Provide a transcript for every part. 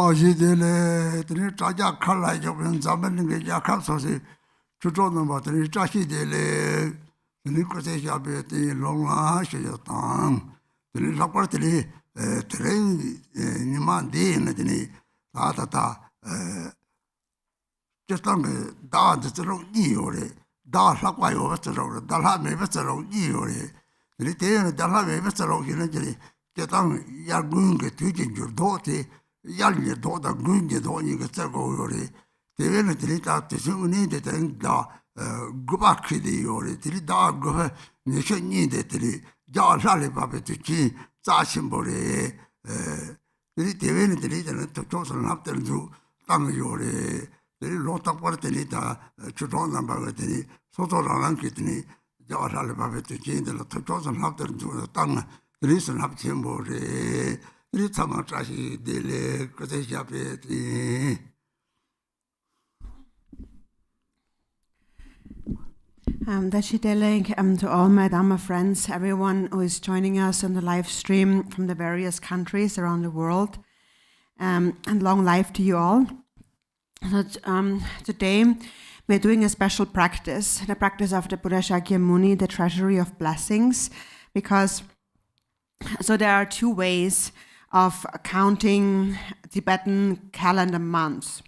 Rajidele, the Traja Kala Jovan Zaman, the Jakapsosi, Chutonova, the Chashidele, the Nicosia Betty, Loma, Shayatan, the Laportili, Train, Nimandi, the Atata, just long da the road Niore, da Laquai over the road, Dalha Mevestero Niore, the Litan, Dalha Mevestero, get on Yagung, teaching your daughter. Yalje daughter Gunje don't you get to go. They will treat out the soon needed and da Gubaki or the dog go, nation needed the Jar Rally Puppet to Chi, Sashimbore, the will treat and to Chosen after to Tangyore, the lot of what they need Chuton number the Soto Rankitini, Jar Rally Puppet to Chi, the Chosen after to the tongue, the reason of Chimbore. To all my Dhamma friends, everyone who is joining us on the live stream from the various countries around the world, and long life to you all. So, today we're doing a special practice, the practice of the Buddha Shākyamuni, the Treasury of Blessings, because there are two ways of counting Tibetan calendar months.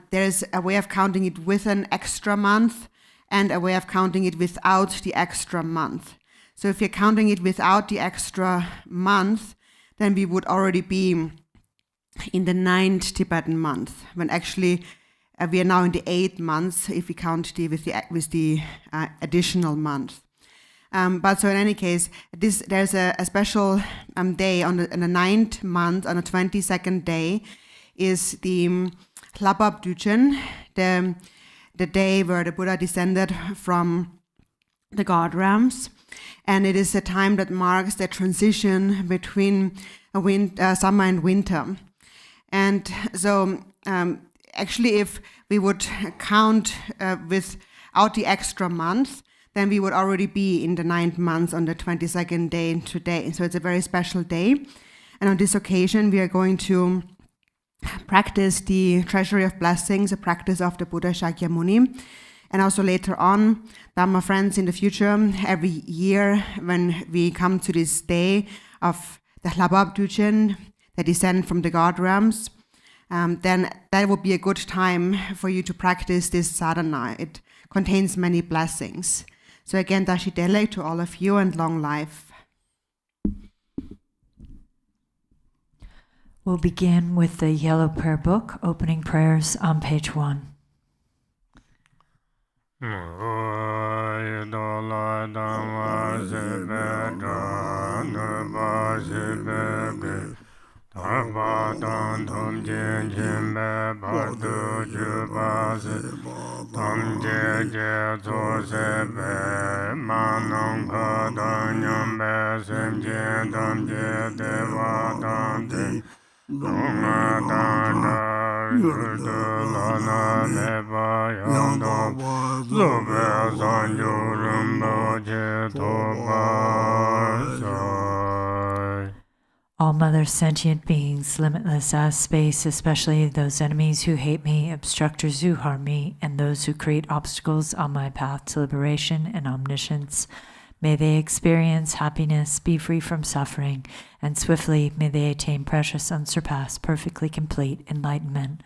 There's a way of counting it with an extra month and a way of counting it without the extra month. So if you're counting it without the extra month, then we would already be in the 9th Tibetan month, when actually we are now in the 8th month if we count with the additional month. But so in any case, there's a special day on the 9th month, on the 22nd day, is the Lama Duchen, the day where the Buddha descended from the God realms, and it is a time that marks the transition between summer and winter. And so actually, if we would count without the extra month, then we would already be in the 9th month on the 22nd day today. So it's a very special day. And on this occasion, we are going to practice the Treasury of Blessings, a practice of the Buddha Shākyamuni. And also later on, Dhamma friends, in the future, every year when we come to this day of the Lama Duchen, the descent from the God realms, then that would be a good time for you to practice this sadhana. It contains many blessings. So again, Dashidele to all of you and long life. We'll begin with the Yellow Prayer Book, opening prayers on page 1. Tarvatan Tom Jen Jimbe Bardu Jubase Tom Je Tosebe Manong Padan Yambe Sem Je Tom Je Devatan Te Nunga Tanda Yurdu Lana Leba Yando Zube Sanju Rinpoche Toba. All Mother sentient beings, limitless as space, especially those enemies who hate me, obstructors who harm me, and those who create obstacles on my path to liberation and omniscience, may they experience happiness, be free from suffering, and swiftly may they attain precious, unsurpassed, perfectly complete enlightenment.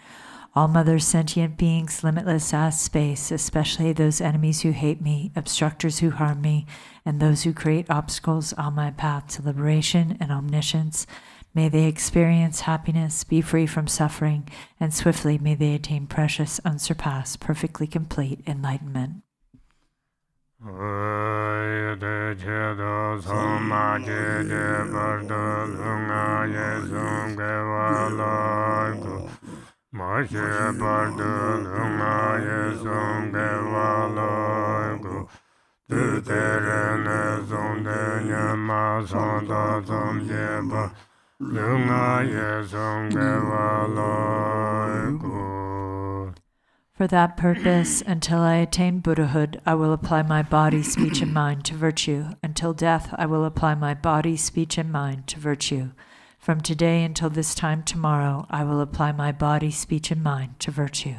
All Mother sentient beings, limitless as space, especially those enemies who hate me, obstructors who harm me, and those who create obstacles on my path to liberation and omniscience, may they experience happiness, be free from suffering, and swiftly may they attain precious, unsurpassed, perfectly complete enlightenment. Mashe Bardu Lunga Yesum Gewalogu Tuterene Zonde Nyama Sonda Zomjeba Lunga Yesum Gewalogu. For that purpose, until I attain Buddhahood, I will apply my body, speech, and mind to virtue. Until death, I will apply my body, speech, and mind to virtue. From today until this time tomorrow, I will apply my body, speech, and mind to virtue.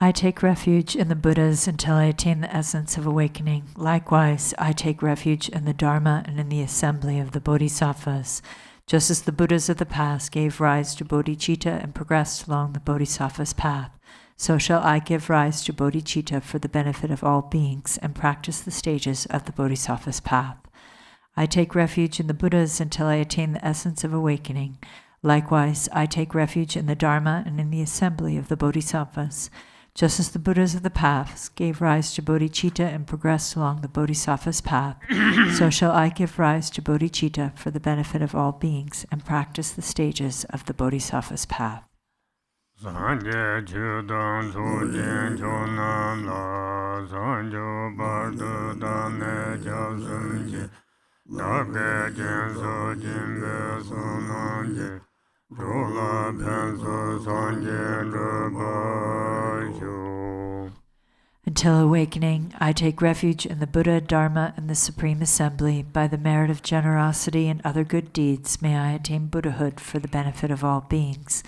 I take refuge in the Buddhas until I attain the essence of awakening. Likewise, I take refuge in the Dharma and in the assembly of the Bodhisattvas. Just as the Buddhas of the past gave rise to bodhicitta and progressed along the Bodhisattva's path, so shall I give rise to bodhicitta for the benefit of all beings and practice the stages of the Bodhisattva's path. I take refuge in the Buddhas until I attain the essence of awakening. Likewise, I take refuge in the Dharma and in the assembly of the Bodhisattvas. Just as the Buddhas of the past gave rise to bodhicitta and progressed along the Bodhisattva's path, so shall I give rise to bodhicitta for the benefit of all beings and practice the stages of the Bodhisattva's path. Until awakening, I take refuge in the Buddha, Dharma, and the Supreme Assembly. By the merit of generosity and other good deeds, may I attain Buddhahood for the benefit of all beings.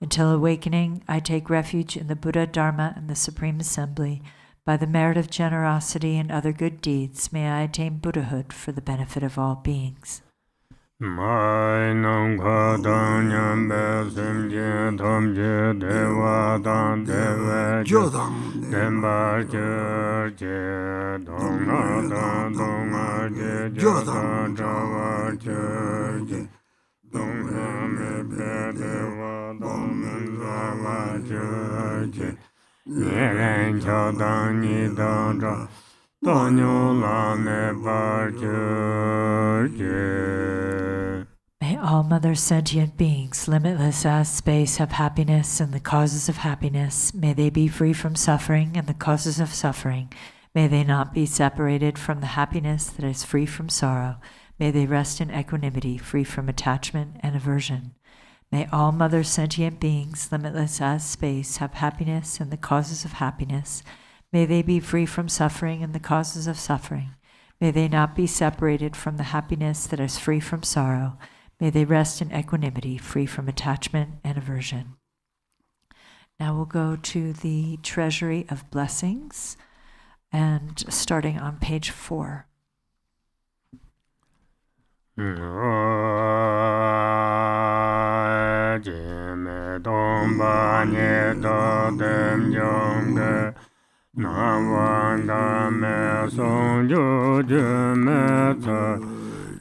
Until awakening, I take refuge in the Buddha, Dharma, and the Supreme Assembly. By the merit of generosity and other good deeds, may I attain Buddhahood for the benefit of all beings. Mai nam kha dang nyam be sim je tham je dewa dang deva jo dem ba je je dong na je jo dang wa je dong na me be dewa dong men za wa je ye ren cha dang ni dang zha dong nyu la ne ba je. May all Mother sentient beings, limitless as space, have happiness and the causes of happiness. May they be free from suffering and the causes of suffering. May they not be separated from the happiness that is free from sorrow. May they rest in equanimity, free from attachment and aversion. May all Mother sentient beings, limitless as space, have happiness and the causes of happiness. May they be free from suffering and the causes of suffering. May they not be separated from the happiness that is free from sorrow. May they rest in equanimity, free from attachment and aversion. Now we'll go to the Treasury of Blessings, and starting on page 4.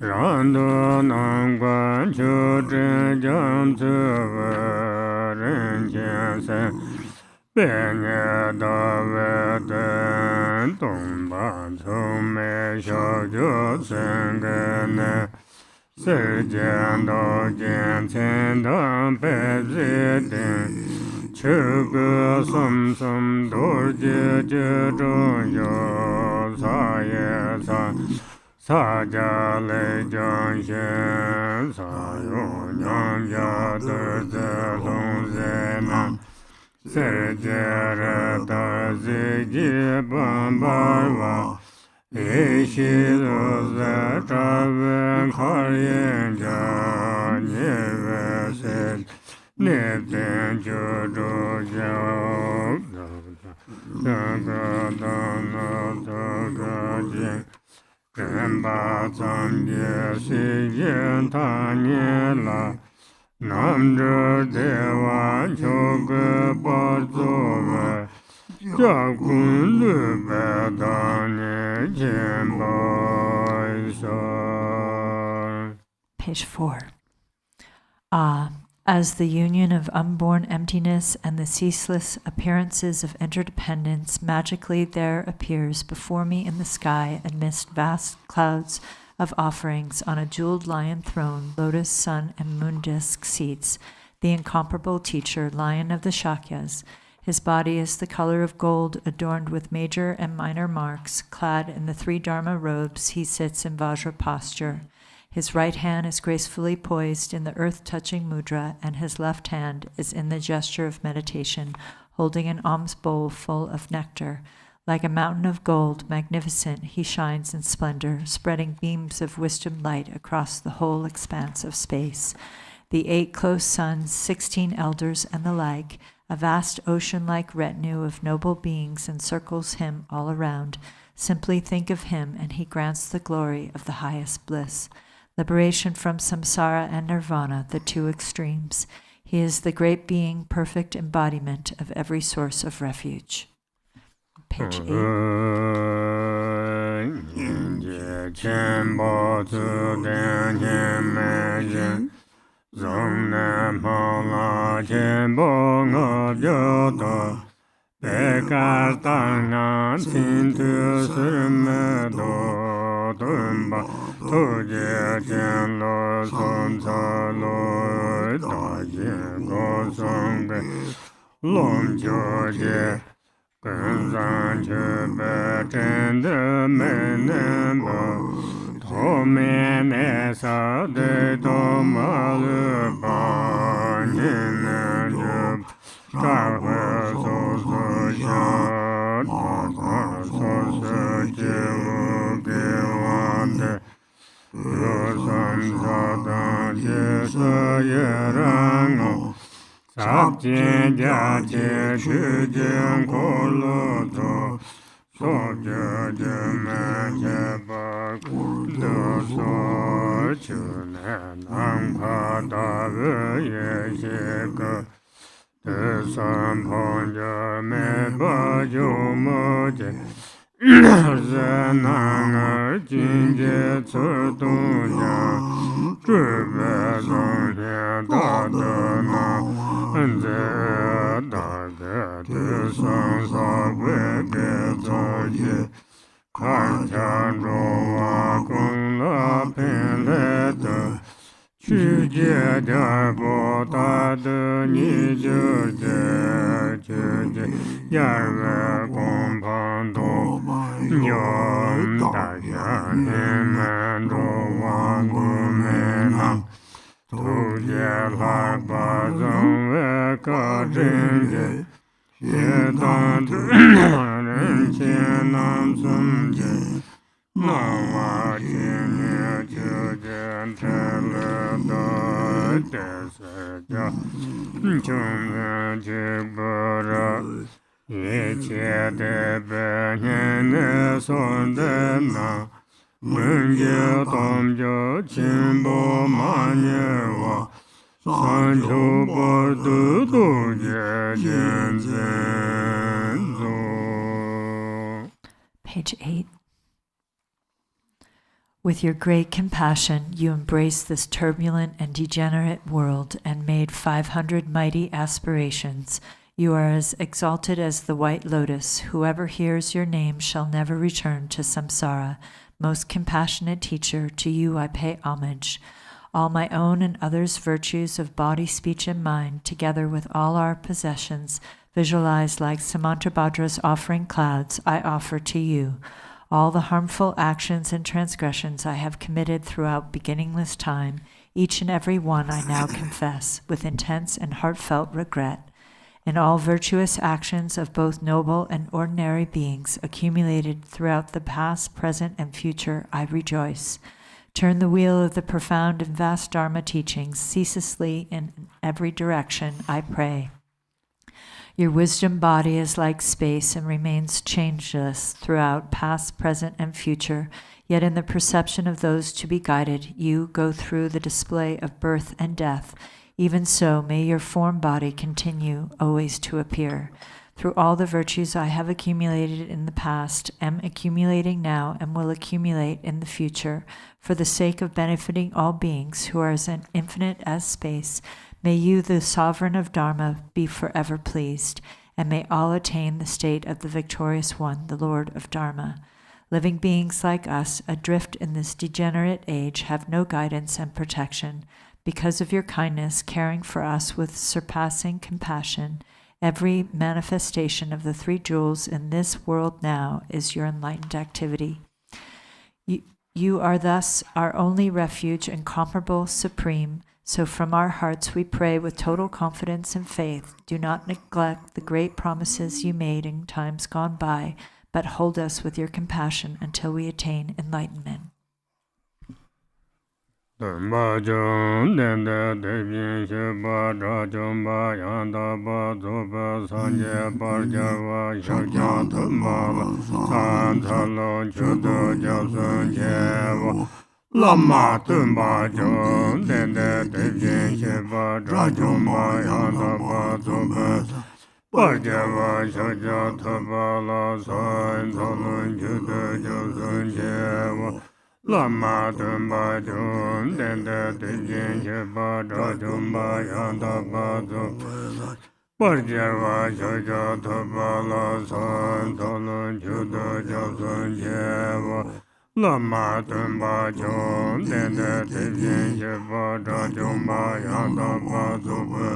Rando nam quan chu zhen jiang zi we ren jian sen Bian ye da we den dong ban cong mei xiao jiu sen ge ne Si jian dao jian qian dang bei zi ding Qi ge sum sum du ji ji zhong yu sa ye sa Sa jia lei jiang xian, sa yong yang jia de zi long zi nan. Si jie re da zi ji ban bai wa, yi xi lu zi zha wen kar yin jia, ni we si, ni zin ju zhu xiao. Zhe ge dang na zhe ge jing. 人把藏界世间他念了，南着的万秋个把作为，家公律白当年千百生。 Page 4. Ah, as the union of unborn emptiness and the ceaseless appearances of interdependence magically there appears before me in the sky amidst vast clouds of offerings on a jeweled lion throne, lotus, sun, and moon disk seats, the incomparable teacher, lion of the Shakyas. His body is the color of gold, adorned with major and minor marks. Clad in the 3 Dharma robes, he sits in Vajra posture. His right hand is gracefully poised in the earth-touching mudra, and his left hand is in the gesture of meditation, holding an alms bowl full of nectar. Like a mountain of gold, magnificent, he shines in splendor, spreading beams of wisdom light across the whole expanse of space. The 8 close sons, 16 elders, and the like, a vast ocean-like retinue of noble beings encircles him all around. Simply think of him, and he grants the glory of the highest bliss. Liberation from samsara and nirvana, the 2 extremes. He is the great being, perfect embodiment of every source of refuge. Page 8. Tu jie jian lo song ca lo da yin go song ge long jiu jie gen zang qi bei zhen de mei nen bo to mei mei sa de do ma lu ba yin nen ju zha hui su su xia da da su su ji wu ge wan de Sadhana Treasury, Lama Desaja, Chunga Jibara, Yeche de Benene Sondena, Munge Tomjo Chimbo Manewa, Sancho Bordu Doje Jenzenzo. Page 8. With your great compassion, you embraced this turbulent and degenerate world and made 500 mighty aspirations. You are as exalted as the white lotus. Whoever hears your name shall never return to samsara. Most compassionate teacher, to you I pay homage. All my own and others' virtues of body, speech, and mind, together with all our possessions, visualized like Samantabhadra's offering clouds, I offer to you. All the harmful actions and transgressions I have committed throughout beginningless time, each and every one I now confess with intense and heartfelt regret. In all virtuous actions of both noble and ordinary beings accumulated throughout the past, present, and future, I rejoice. Turn the wheel of the profound and vast Dharma teachings ceaselessly in every direction, I pray. Your wisdom body is like space and remains changeless throughout past, present, and future, yet in the perception of those to be guided, you go through the display of birth and death. Even so, may your form body continue always to appear. Through all the virtues I have accumulated in the past, am accumulating now, and will accumulate in the future, for the sake of benefiting all beings who are as infinite as space, may you, the sovereign of Dharma, be forever pleased, and may all attain the state of the victorious one, the Lord of Dharma. Living beings like us, adrift in this degenerate age, have no guidance and protection. Because of your kindness, caring for us with surpassing compassion, every manifestation of the three jewels in this world now is your enlightened activity. You are thus our only refuge, incomparable, supreme. So from our hearts we pray with total confidence and faith. Do not neglect the great promises you made in times gone by, but hold us with your compassion until we attain enlightenment. Lama tumba jom dende devjen sheba drajom ba yanda ba zobe Parjava shaja thaba la sain thalun juda josun jeva Lama tumba jom dende devjen sheba drajom ba yanda ba zobe Parjava shaja thaba la sain thalun juda josun jeva Lama tumba jom dende devjen sheba drajom ba yanda ba zobe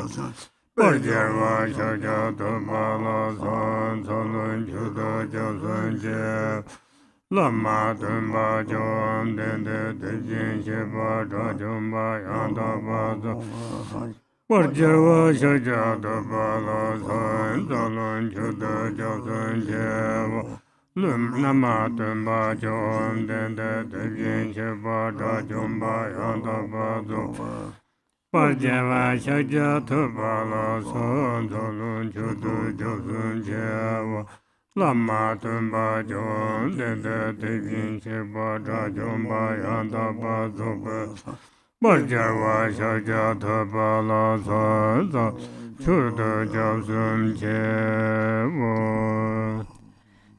Parjava shaja thaba la san thalun juda josun jeva Lama tumba jom dende devjen sheba drajom ba yanda ba zobe Parjava shaja thaba la san thalun juda josun jeva Lama tumba jom dende devjen sheba drajom ba yanda ba zobe Parjava shaja thaba la san thalun juda josun jeva Lama tumba jom dende devjen sheba drajom ba yanda ba zobe Parjava shaja thaba la san thalun juda josun jeva.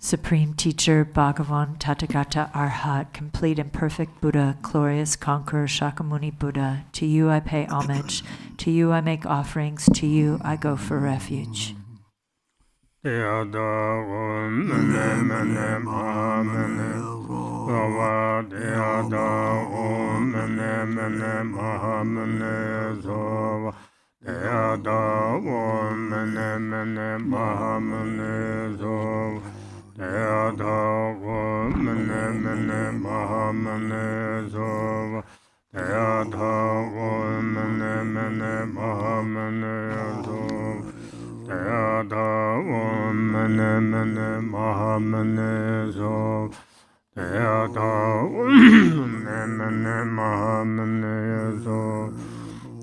Supreme Teacher, Bhagavan, Tathagata, Arhat, complete and perfect Buddha, glorious conqueror, Shākyamuni Buddha, to you I pay homage, to you I make offerings, to you I go for refuge.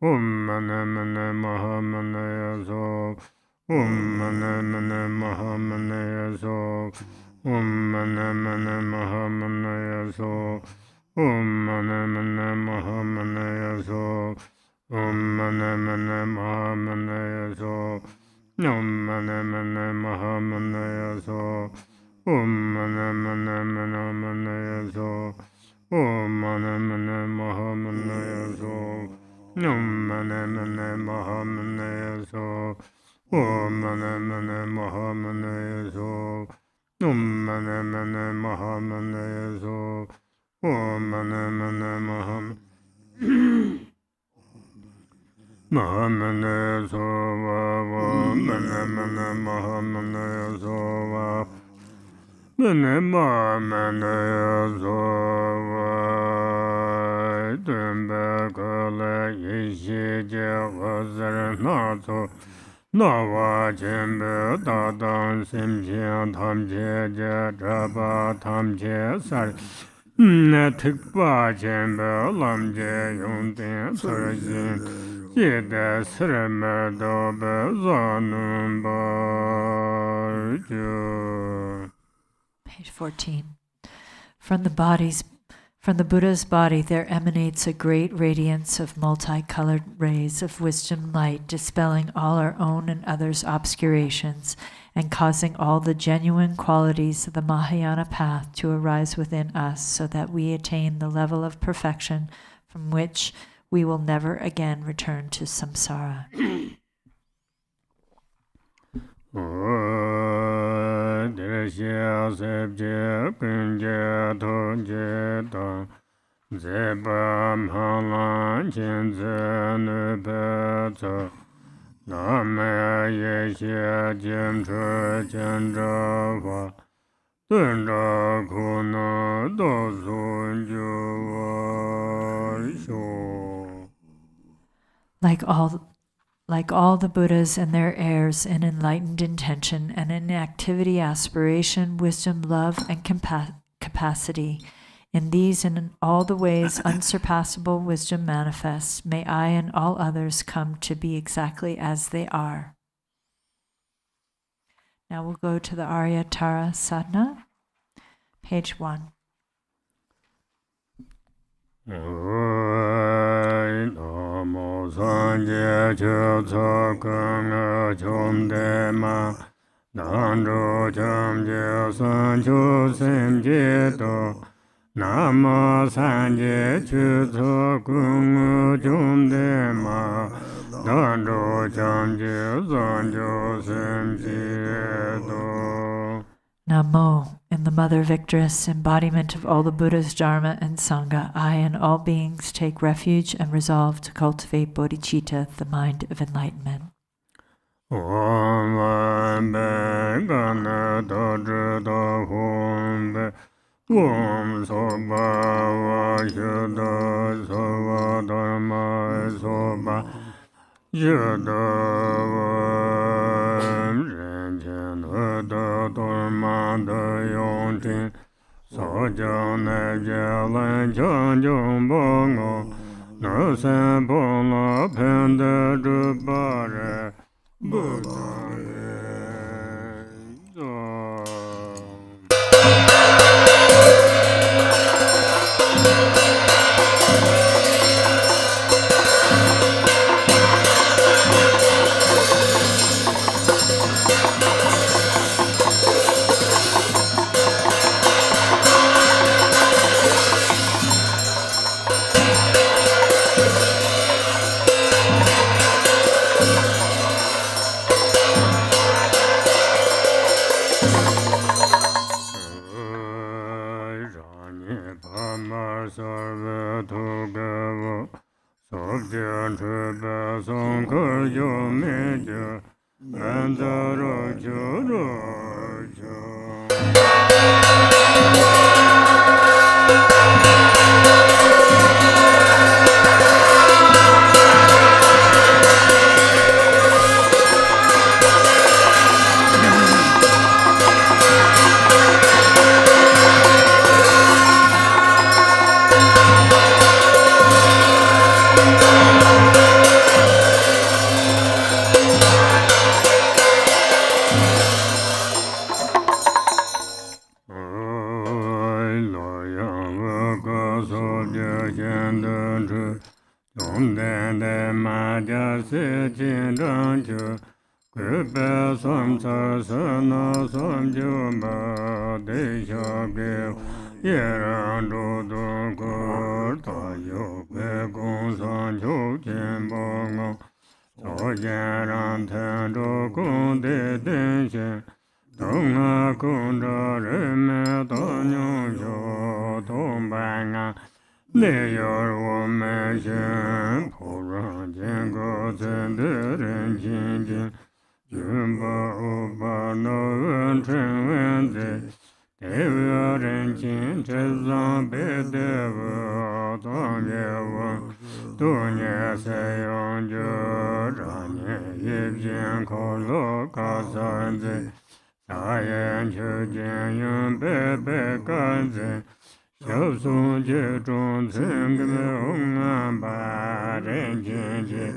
Mane Mane Mahamane Yaso, Mane Mane Mahamane Yaso, Mane Mane Mahamane Yaso, Mane Mane Mahamane Yaso, Mane Mane Mahamane Yaso, Mane Mane Mahamane Yaso, Mane Mane Mahamane Yaso, Mane Mane Mahamane Yaso, Mane Mane Mahamane Yaso, Mane Mane Mahamane Yaso, Mane Mane Mahamane Yaso, Mane Mane Mahamane Mahamane Yaso, Mane Mane Mahamane Yaso, Mane Mahamane Yaso, Dembe Kale Yishi Je Nazo, Nawa Jembe Dadan Simche Tamche Je Draba Tamche Sar, Tikpa Jembe Lamje Yungten Sarjin, Jede Sremer Dobe Zanum Barju. Page 14. From the Buddha's body there emanates a great radiance of multicolored rays of wisdom light, dispelling all our own and others' obscurations, and causing all the genuine qualities of the Mahayana path to arise within us, so that we attain the level of perfection from which we will never again return to samsara. Like all the Buddhas and their heirs in enlightened intention and in activity, aspiration, wisdom, love, and capacity, in these and in all the ways unsurpassable wisdom manifests, may I and all others come to be exactly as they are. Now we'll go to the Arya Tara Sadhana, page 1. Namo Sanje Chötsa Kanga Chomdema Nandro Chamje Sancho Semje Do Namo Sanje Chötsa Kanga Chomdema Nandro Chamje Sancho Semje Do. Namo, in the Mother Victress, embodiment of all the Buddha's Dharma and Sangha, I and all beings take refuge and resolve to cultivate bodhicitta, the mind of enlightenment. Om Soba Vashuddha Soba Dharma Soba den de ma ja se jin zhang ju gu be som sa sa na som ju ma de xia ge ye ran zhu du gu ta yu ge gong san qiu jian bo ngao zhou jian ran ten zhou gong de den xian dong a gong zha ren me da niu xiu dong bai nga le yor wo me xian po ran jian ge zhen de ren jin jin jun ba u ba no wen chen wen zi de we ren jin zhe zang be de we dong ye wen du nie se yong ju zhang nie ye jian ko lo ka san zi sa yan qiu jian yun be be gan zi xiao song jie zhong cen ge me hong an ba ren jin jin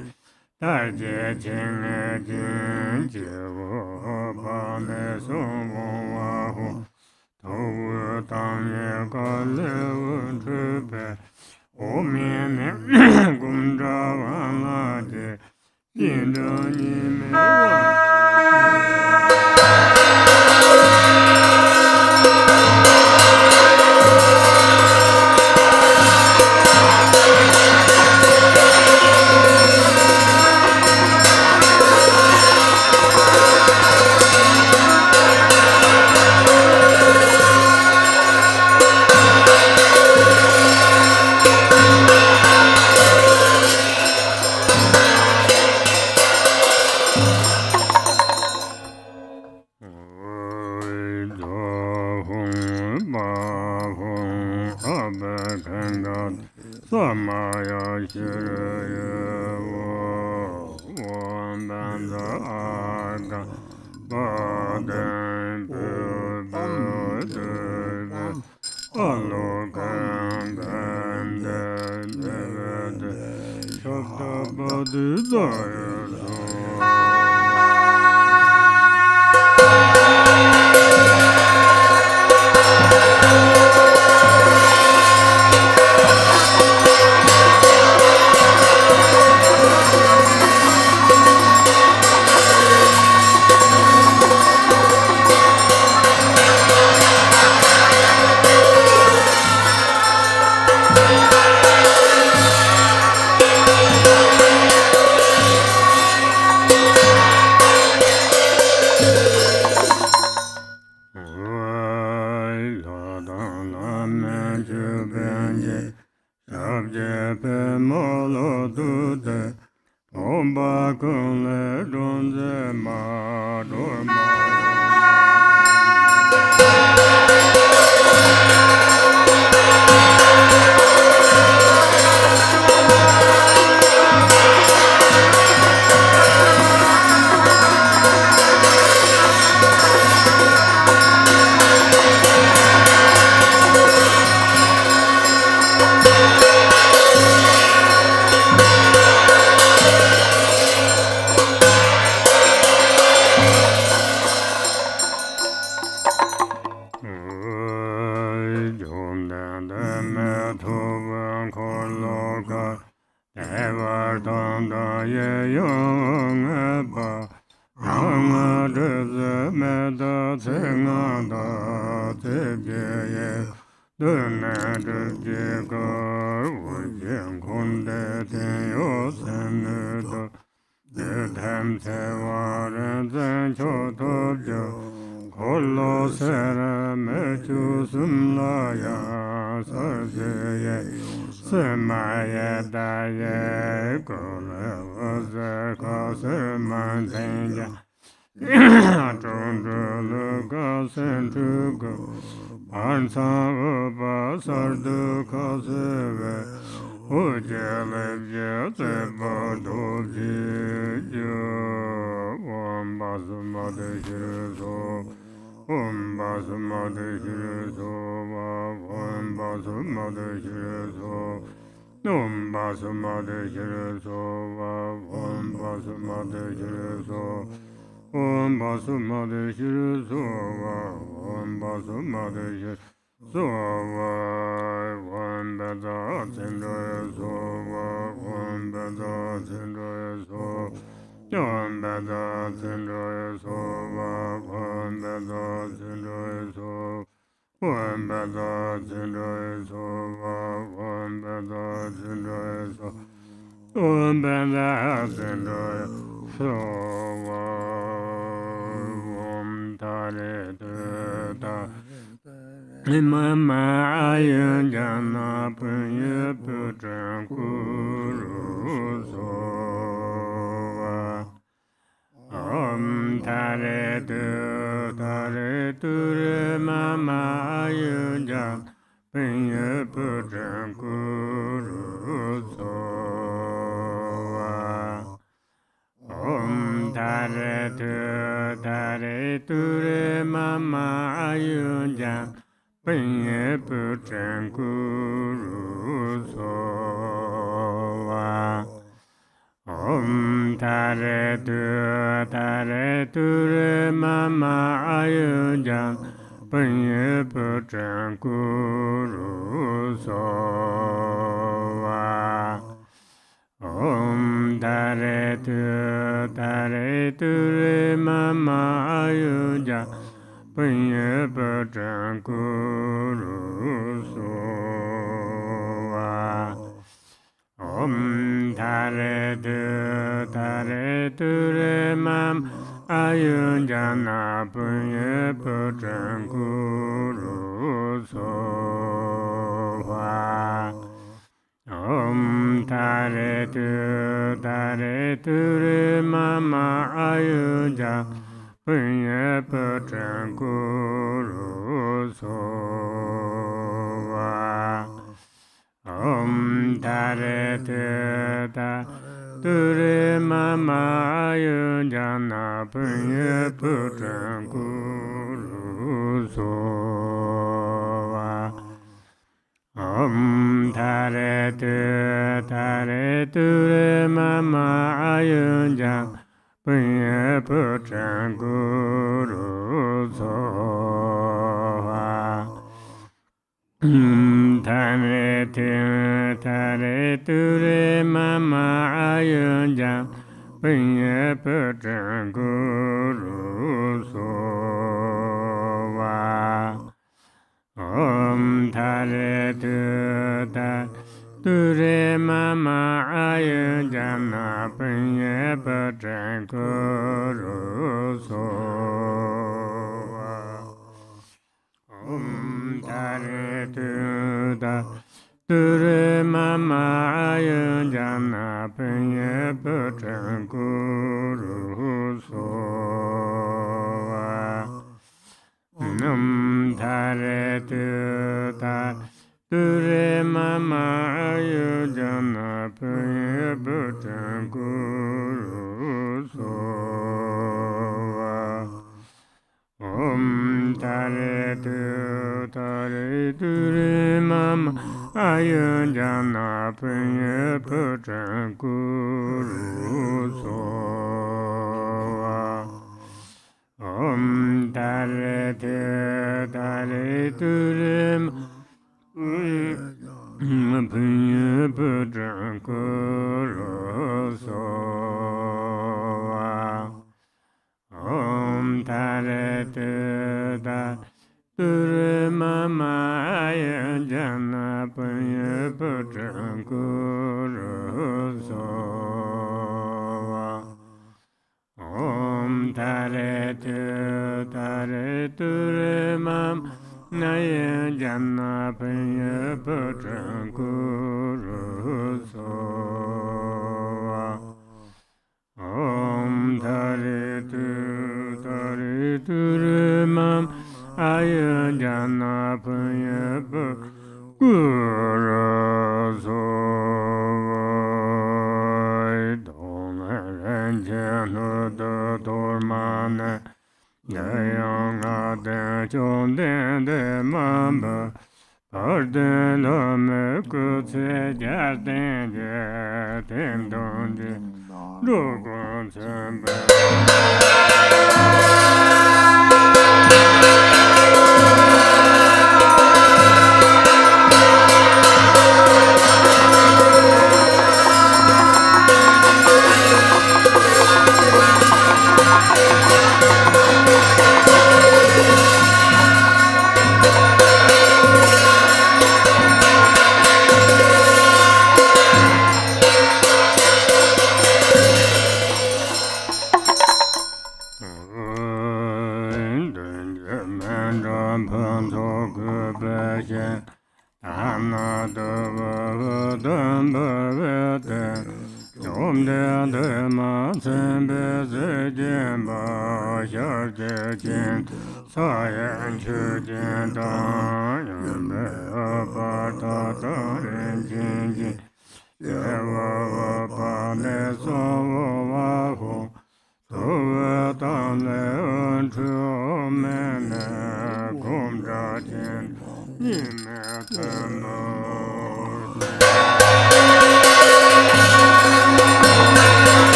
dai jie jin le jin jie wo ba me song wong wa hu tou wu dang ye ga le wen zhi bei wo mian ne gong zha wan la de jin zheng ni me wan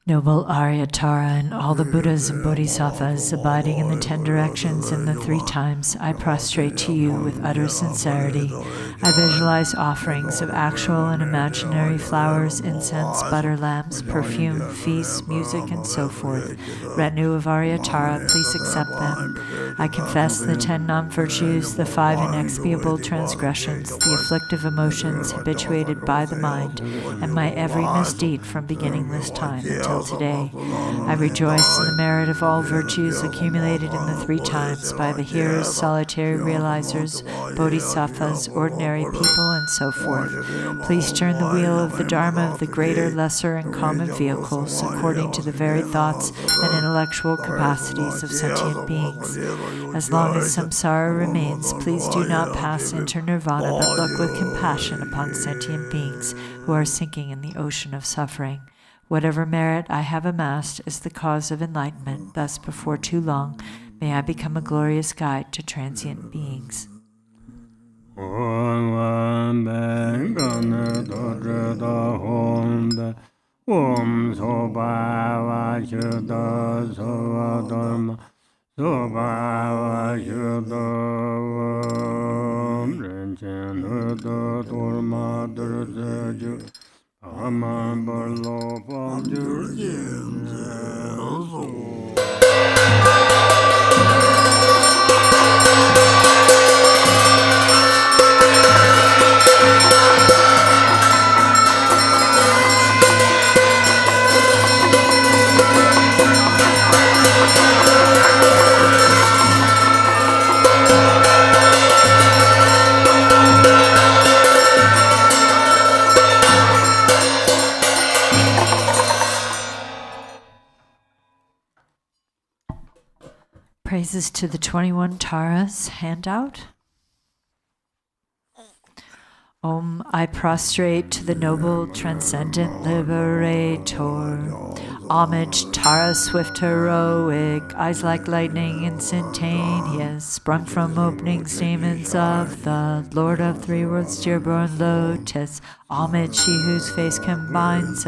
Noble Arya, Tara, and all the Buddhas and Bodhisattvas abiding in the 10 directions in the 3 times, I prostrate to you with utter sincerity. I visualize offerings of actual and imaginary flowers, incense, butter, lamps, perfume, feasts, music, and so forth. Retinue of Arya, Tara, please accept them. I confess the 10 non-virtues, the 5 inexpiable transgressions, the afflictive emotions habituated by the mind, and my every misdeed from beginningless time until today. I rejoice in the merit of all virtues accumulated in the 3 times by the hearers, solitary realizers, bodhisattvas, ordinary people, and so forth. Please turn the wheel of the Dharma of the greater, lesser, and common vehicles according to the varied thoughts and intellectual capacities of sentient beings. As long as samsara remains, please do not pass into nirvana, but look with compassion upon sentient beings who are sinking in the ocean of suffering. Whatever merit I have amassed is the cause of enlightenment. Thus, before too long, may I become a glorious guide to transient beings. Praises to the 21 Taras handout. Om, I prostrate to the noble, transcendent liberator. Homage, Tara, swift, heroic, eyes like lightning, instantaneous, sprung from opening stamens of the Lord of 3 worlds, dear-born lotus. Homage, she whose face combines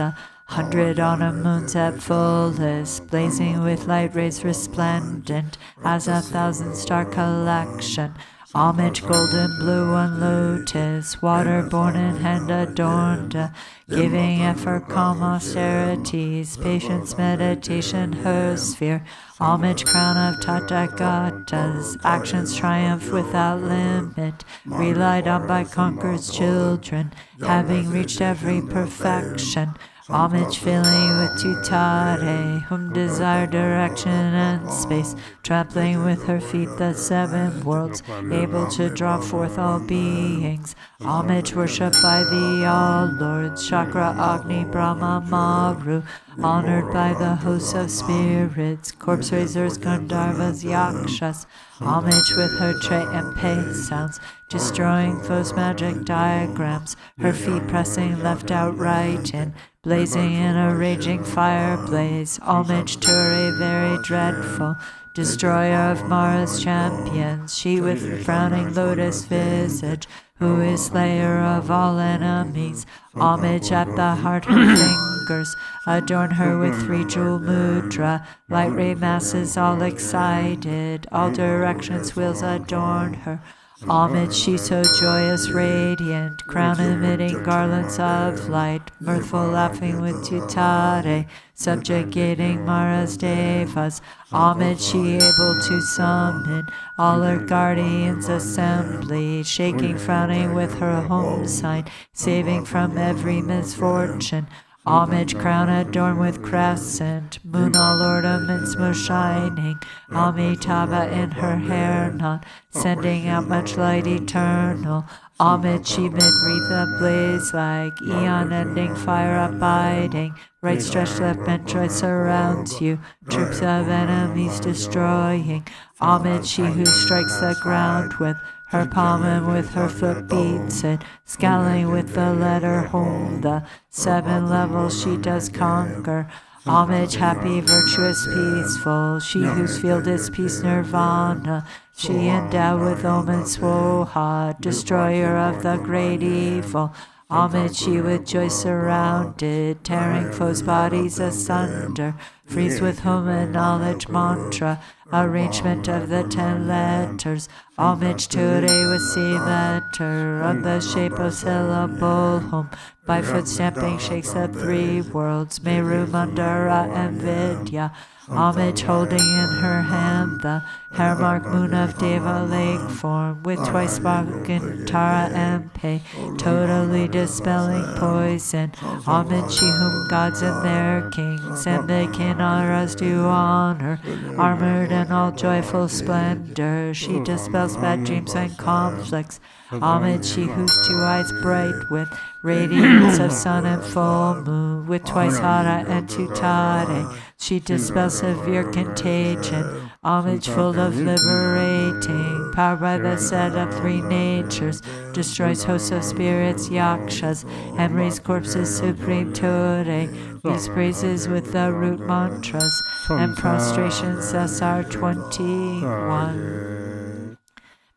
100 autumn moons at fullest, blazing with light rays resplendent as 1,000 star collection. Homage, golden blue on lotus, water-born in hand adorned, giving effort, calm austerities, patience, meditation, her sphere. Homage, crown of Tathagatas, actions triumph without limit, relied on by conquered children, having reached every perfection. Homage, filling with tutare, whom desire direction and space, trampling with her feet the 7 worlds, able to draw forth all beings. Homage, worshipped by the all-lords, Chakra, Agni, Brahma, Maru, honored by the hosts of spirits, corpse raisers, Gandharvas, Yakshas. Homage with her tray and pay sounds, destroying foes' magic diagrams, her feet pressing left out right in, blazing in a raging fire blaze. Homage to her very dreadful, destroyer of Mara's champions, she with frowning lotus visage, who is slayer of all enemies. Homage at the heart, her fingers adorn her with 3 jewel mudra, light ray masses all excited, all directions wheels adorn her. Homage, she so joyous, radiant, crown emitting garlands of light, mirthful laughing with tutare, subjugating Mara's devas. Homage, she able to summon all her guardians assembly, shaking, frowning with her home sign, saving from every misfortune. Homage, crown adorned with crescent, moon all ornaments most shining, Amitabha in her hair knot, sending out much light eternal. Homage, she mid-wreath ablaze like eon-ending fire abiding, right stretched left bent right surrounds you, troops of enemies destroying. Homage, she who strikes the ground with her palm and with her foot beats it, scowling with the letter home, the 7 levels she does conquer. Homage, happy, virtuous, peaceful, she whose field is peace nirvana, she endowed with Om and Swoha, destroyer of the great evil. Homage ye with joy surrounded, tearing foes' bodies asunder. Freeze with home and knowledge mantra, arrangement of the 10 letters. Homage to Re with C letter, of the shape of syllable home. By foot stamping shakes up 3 worlds, Meru, Mandara, and Vidya. Homage holding in her hand the hair mark moon of Deva lake form, with twice spoken Tara and Pei, totally dispelling poison. Homage she whom gods and their kings and the Kinnaras do honor, armored in all joyful splendor, she dispels bad dreams and conflicts. Homage she whose 2 eyes bright with radiance of sun and full moon, with twice Hara and 2 Tare, she dispels severe contagion. Homage full of liberating, powered by the set of 3 natures, destroys hosts of spirits, yakshas, and raised corpses supreme Tore. These praises with the root mantras and prostrations thus are 21.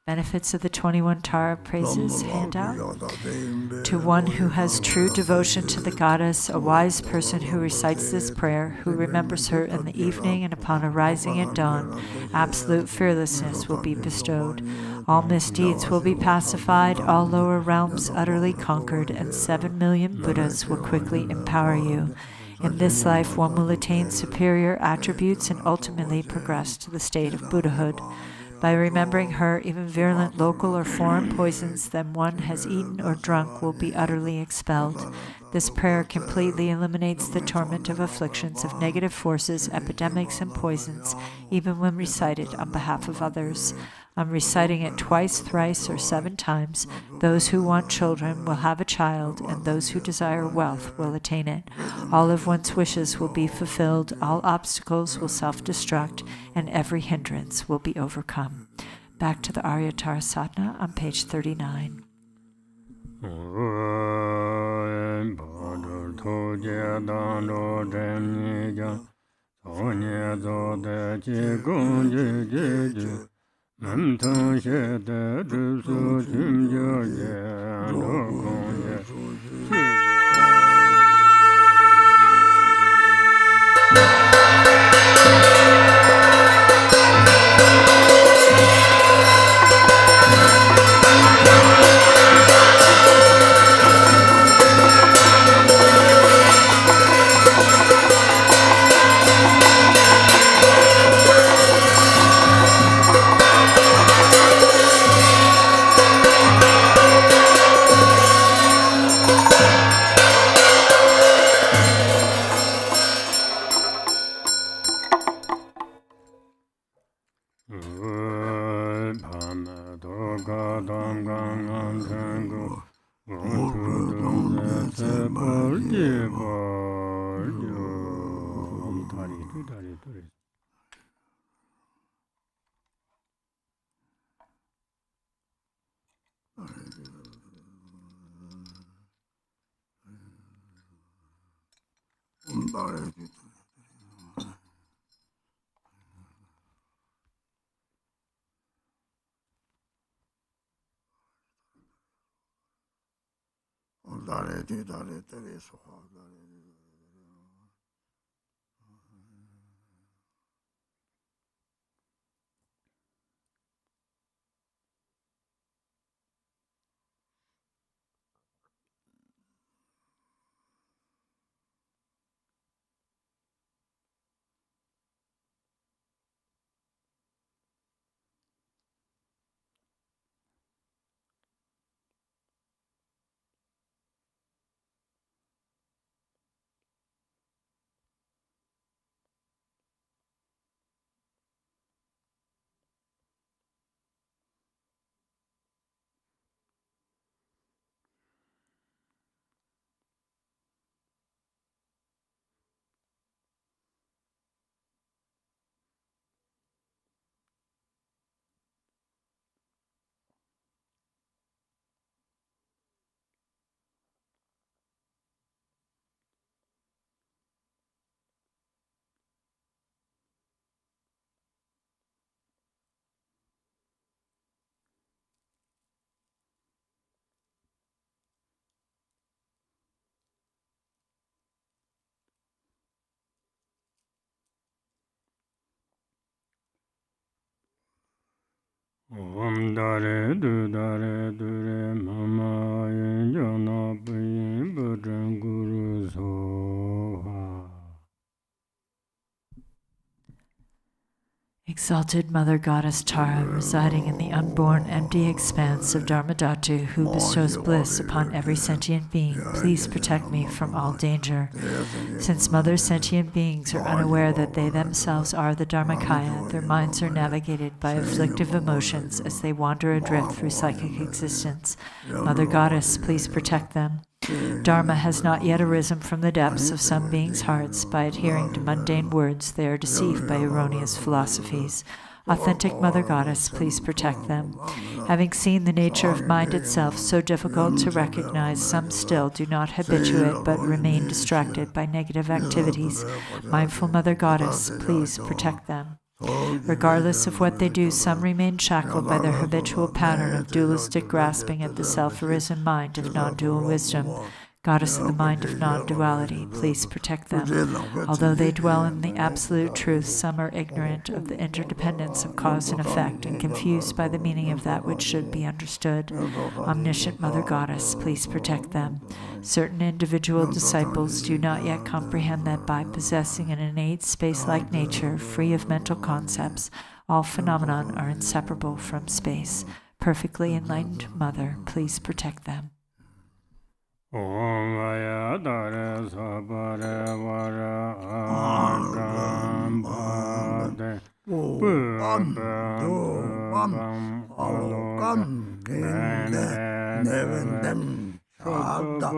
Benefits of the 21 Tara praises handout. To one who has true devotion to the goddess, a wise person who recites this prayer, who remembers her in the evening and upon arising at dawn, absolute fearlessness will be bestowed. All misdeeds will be pacified, all lower realms utterly conquered, and 7 million Buddhas will quickly empower you. In this life, one will attain superior attributes and ultimately progress to the state of Buddhahood. By remembering her, even virulent local or foreign poisons that one has eaten or drunk will be utterly expelled. This prayer completely eliminates the torment of afflictions of negative forces, epidemics, and poisons, even when recited on behalf of others. On reciting it twice, thrice, or 7 times, those who want children will have a child, and those who desire wealth will attain it. All of one's wishes will be fulfilled, all obstacles will self-destruct, and every hindrance will be overcome. Back to the Arya Tara Sadhana on page 39. Om dare dure mama yin jana puyin bhajan guru soha. Exalted Mother Goddess Tara, residing in the unborn, empty expanse of Dharmadhatu, who bestows bliss upon every sentient being, please protect me from all danger. Since Mother sentient beings are unaware that they themselves are the Dharmakaya, their minds are navigated by afflictive emotions as they wander adrift through psychic existence. Mother Goddess, please protect them. Dharma has not yet arisen from the depths of some beings' hearts. By adhering to mundane words, they are deceived by erroneous philosophies. Authentic Mother Goddess, please protect them. Having seen the nature of mind itself so difficult to recognize, some still do not habituate but remain distracted by negative activities. Mindful Mother Goddess, please protect them. Regardless of what they do, some remain shackled by their habitual pattern of dualistic grasping at the self-arisen mind of non-dual wisdom. Goddess of the mind of non-duality, please protect them. Although they dwell in the absolute truth, some are ignorant of the interdependence of cause and effect and confused by the meaning of that which should be understood. Omniscient Mother Goddess, please protect them. Certain individual disciples do not yet comprehend that by possessing an innate space-like nature, free of mental concepts, all phenomena are inseparable from space. Perfectly enlightened Mother, please protect them. Om Vaya Dare Sabare Vara Agam Bade Bam Alokam Nevendem Shada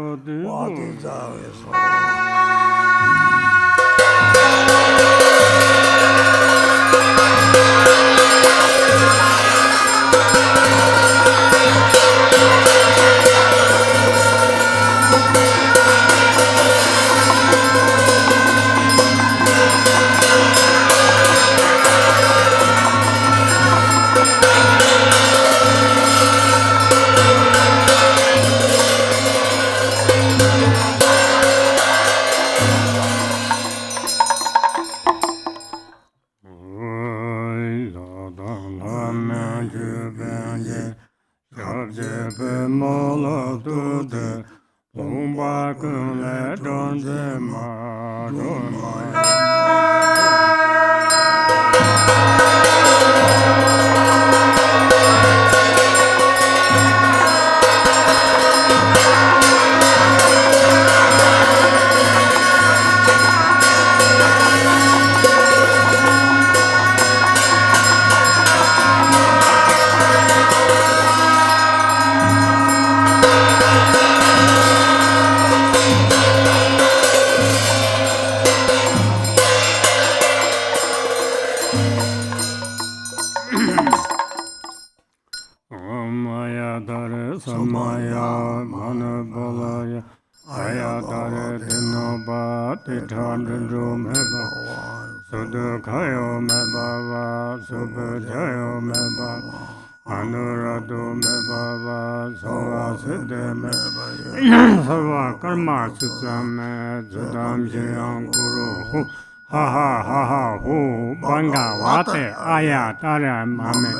Arya Arya Mame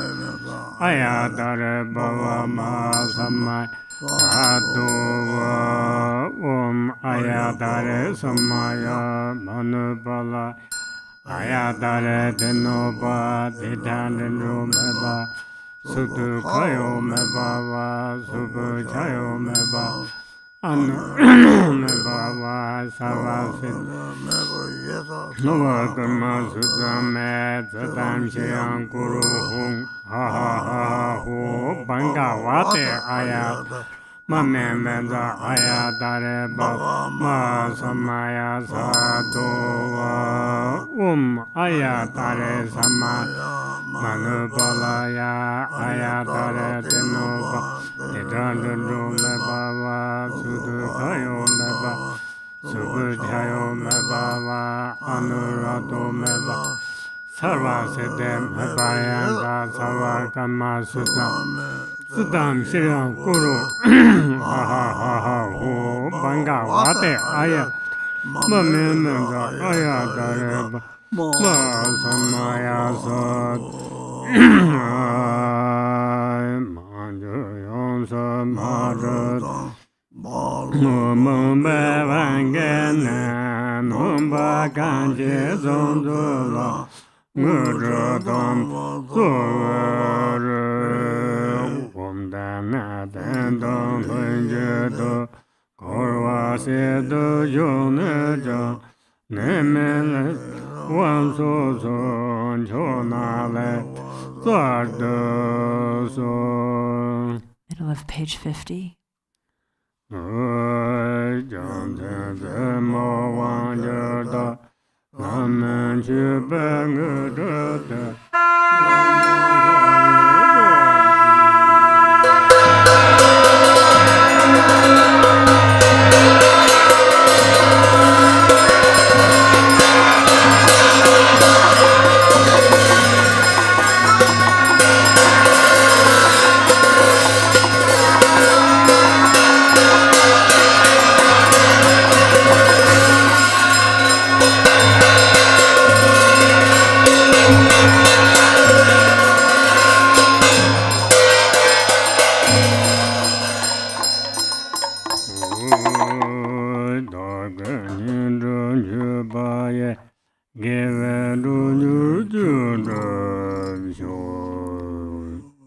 Arya Dare Bava Masamai Sadhuva Om Arya Dare Samaya Manubala Arya Dare Denoba Didanenu Meba Sudu Kayo Meba Subu Chayo Meba Anu Meba Savasit Nova Karma Sudame Zadam Shayam Guru Hung Ha Ha Ha Hu Banga Wate Ayat Mame Menda Ayatare Baba Ma Samaya Sadhuva Ayatare Samaya Manupalaya Ayatare Tenoba Didandu Meba Sudu Kayo Meba Subudhayo Meba Anurado Meba Sarva Siddhem Mebaya Sarva Kama Sudam Sudam Shriram Guru Ha Ha Ha Ha Ho Banga Wate Aya Mame Menda Ayatare Ma Samaya Sadhuva Ayatare Tenoba Didandu Meba Sudu Kayo Meba Subudhayo Meba Anurado Meba Sarva Siddhem Mebaya Sarva Kama Sudam Sudam Shriram Guru Ha Ha Ha Ho Banga Wate Aya Mame Menda Ayatare Ma Samaya Sadhuva Ayatare Middle of page 50.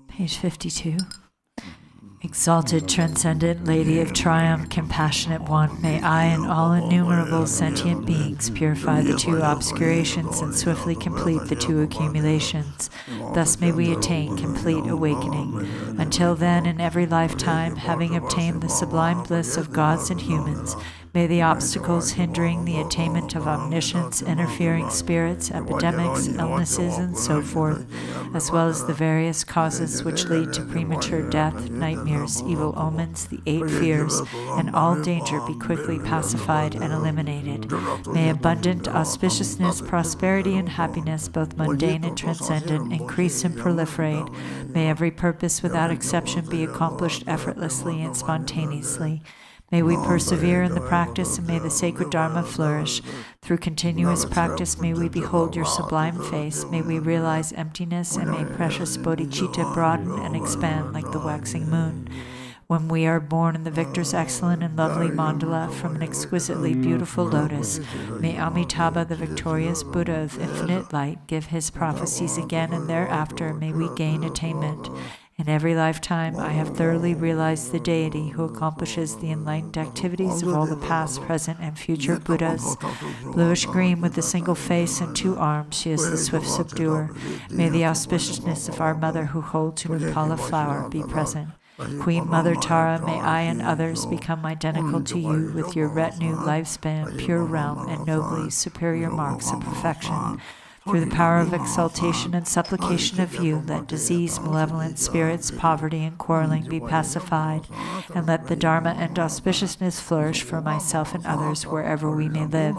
Page 52. Exalted, transcendent Lady of Triumph, compassionate one, may I and all innumerable sentient beings purify the two obscurations and swiftly complete the two accumulations. Thus may we attain complete awakening. Until then, in every lifetime, having obtained the sublime bliss of gods and humans, may the obstacles hindering the attainment of omniscience, interfering spirits, epidemics, illnesses, and so forth, as well as the various causes which lead to premature death, nightmares, evil omens, the 8 fears, and all danger be quickly pacified and eliminated. May abundant auspiciousness, prosperity, and happiness, both mundane and transcendent, increase and proliferate. May every purpose without exception be accomplished effortlessly and spontaneously. May we persevere in the practice, and may the sacred Dharma flourish. Through continuous practice, may we behold your sublime face. May we realize emptiness, and may precious bodhicitta broaden and expand like the waxing moon. When we are born in the victor's excellent and lovely mandala from an exquisitely beautiful lotus, may Amitabha, the victorious Buddha of infinite light, give his prophecies again, and thereafter may we gain attainment. In every lifetime, I have thoroughly realized the deity who accomplishes the enlightened activities of all the past, present, and future Buddhas. Bluish-green with a single face and 2 arms, she is the swift subduer. May the auspiciousness of our mother who holds an impala flower be present. Queen Mother Tara, may I and others become identical to you with your retinue, lifespan, pure realm, and nobly superior marks of perfection. Through the power of exaltation and supplication of you, let disease, malevolent spirits, poverty, and quarreling be pacified, and let the Dharma and auspiciousness flourish for myself and others wherever we may live.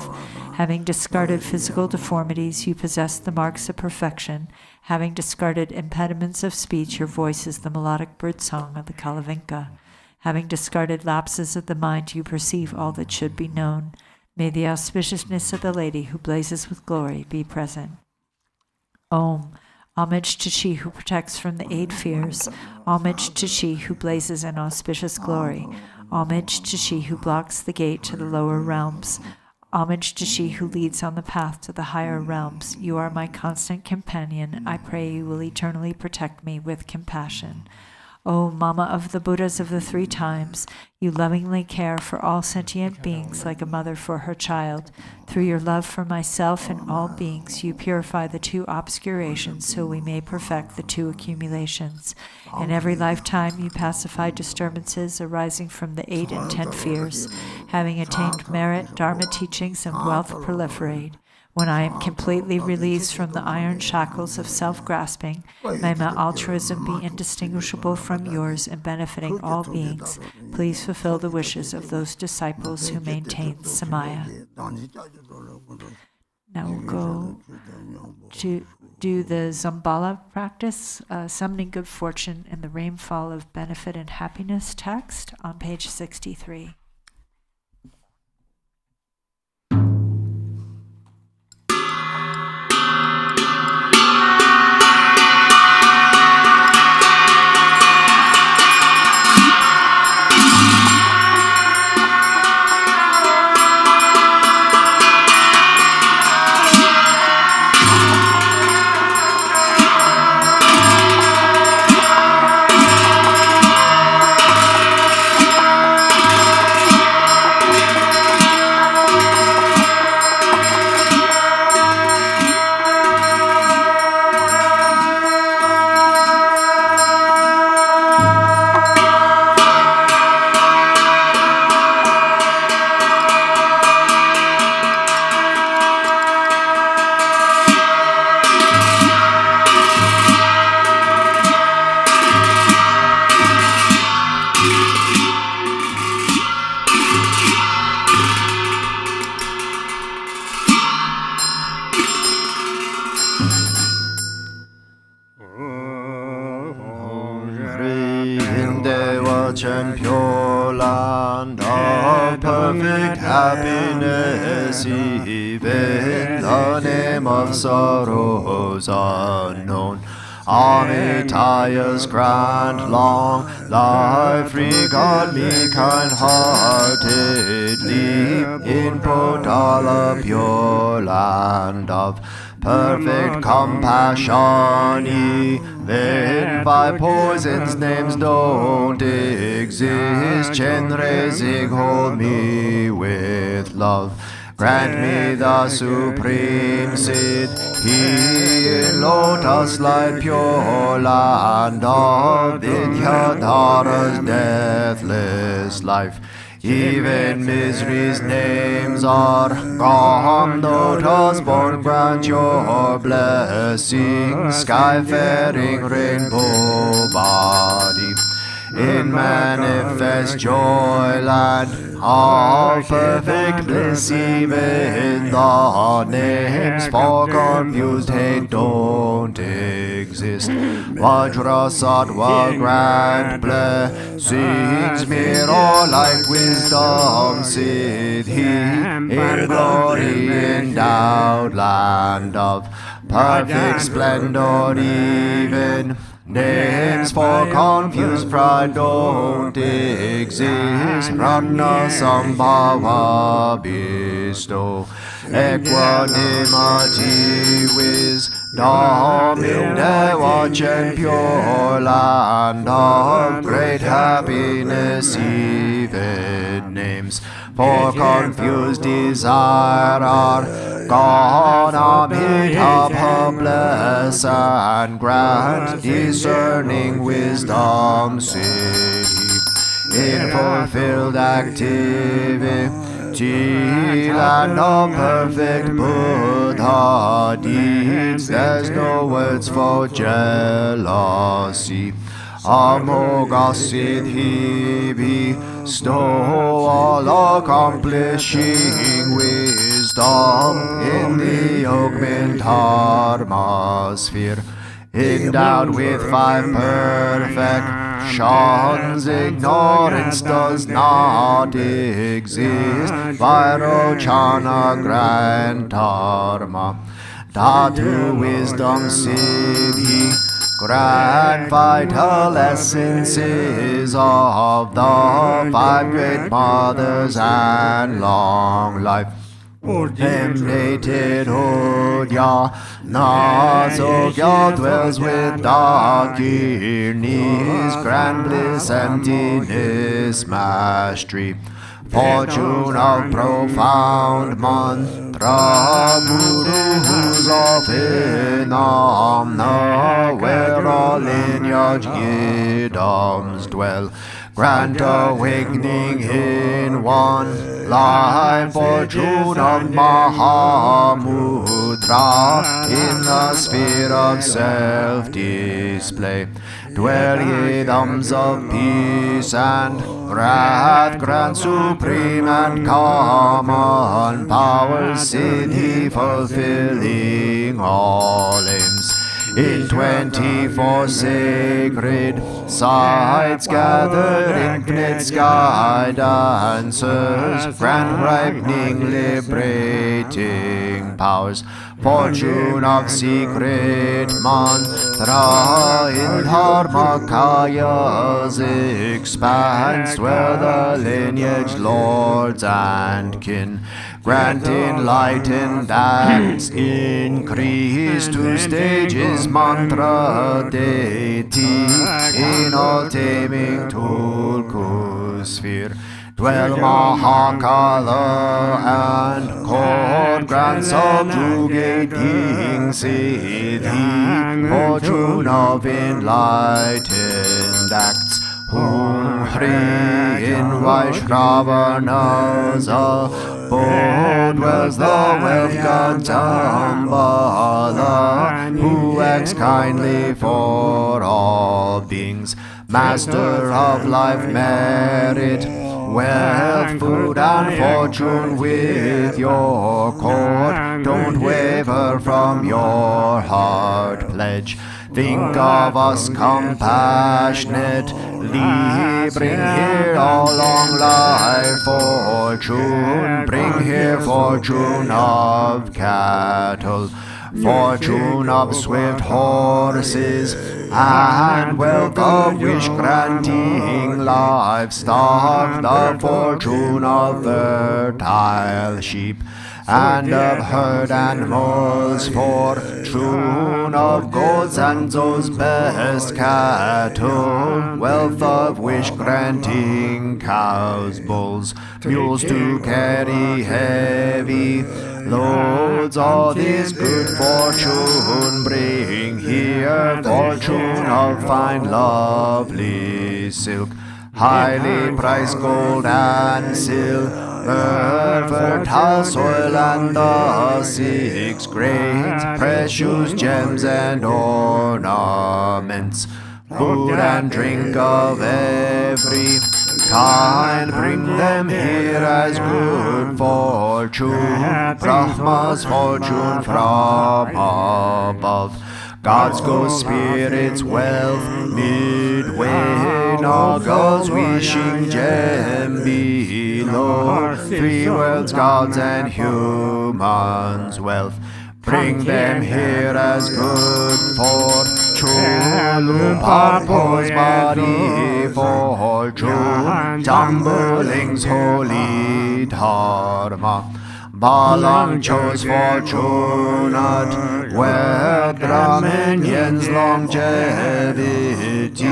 Having discarded physical deformities, you possess the marks of perfection. Having discarded impediments of speech, your voice is the melodic birdsong of the Kalavinka. Having discarded lapses of the mind, you perceive all that should be known. May the auspiciousness of the Lady who blazes with glory be present. Om. Homage to she who protects from the 8 fears. Homage to she who blazes in auspicious glory. Homage to she who blocks the gate to the lower realms. Homage to she who leads on the path to the higher realms. You are my constant companion. I pray you will eternally protect me with compassion. O Mama of the Buddhas of the 3 times, you lovingly care for all sentient beings like a mother for her child. Through your love for myself and all beings, you purify the 2 obscurations so we may perfect the 2 accumulations. In every lifetime, you pacify disturbances arising from the 8 and 10 fears. Having attained merit, Dharma teachings, and wealth proliferate. When I am completely released from the iron shackles of self-grasping, may my altruism be indistinguishable from yours and benefiting all beings. Please fulfill the wishes of those disciples who maintain Samaya. Now we'll go to do the Zambala practice, summoning good fortune and the rainfall of benefit and happiness text on page 63. of perfect happiness, even the name of sorrows unknown. Amitaya's grant long life regard me kind-heartedly in Potala, pure land of perfect compassion. Even by poison's names don't exist, Chenrezig hold me with love. Grant me the supreme Siddhi in lotus light, pure land of Vidyadhara's deathless life. Even misery's names are gone, lotus born, grant your blessing, sky-faring rainbow body. In manifest joy land of perfect bliss, even the names for confused hate don't exist. Vajra Sattva grant blessings, mirror like wisdom Siddhi, in glory endowed land of perfect splendor. Even names for confused pride don't exist. Rana Sambhava bestow equanimity, wisdom in the watch and pure land of great happiness. Even names for confused desire are gone. Amitabha bless and grant discerning wisdom Siddhi in fulfilled activity, land of perfect Buddha deeds. There's no words for jealousy. Amoga Siddhi bestow all accomplishing wisdom in the augment dharma sphere. Endowed with 5 perfections, ignorance does not exist. Vairochana grant dharma, Dhatu wisdom Siddhi, grant vital essences of the 5 great mothers and long life. Emanated Hodya, Nasogya dwells with Dakirnis, grand bliss, emptiness, mastery, fortune of profound mantra, Guru who's of phenomena, where all lineage kingdoms dwell. Grant awakening in one life, fortune of Mahamudra, in the sphere of self-display. Dwell ye thumbs of peace and wrath, grant supreme and common powers, Siddhi fulfilling all aims. In 24 sacred sites gathered infinite sky dancers, grant ripening liberating powers, fortune of secret mantra, in Dharmakaya's expanse dwell the lineage lords and kin. Grant enlightened acts increase to stages mantra deity, in all taming Tulku sphere. Dwell Mahakala and court, grant subjugating Siddhi, fortune of enlightened acts. Hum Hri in Vaishravana's abode dwells the wealth god Shambhala, who acts kindly for all beings. Master of life, merit, wealth, food and fortune with your court. Don't waver from your heart pledge. Think of us compassionately, Bring here all long life fortune, bring here fortune of cattle, fortune of swift horses, and wealth of wish-granting livestock, the fortune of fertile sheep, and of herd animals, fortune of goats and those best cattle, wealth of wish-granting cows, bulls, mules to carry heavy loads. All this good fortune bring here, fortune of fine lovely silk, highly priced gold and silver, fertile soil and the 6 grains, precious gems and ornaments, food and drink of every kind, bring them here as good fortune, Brahma's fortune from above. God's ghost spirits wealth midway, Naga's wishing gem below, 3 worlds, gods and humans wealth, bring them here as good fortune, Lupapo's body fortune, Tumbling's holy dharma, Balang chose fortunate wealth, Brahminians longevity,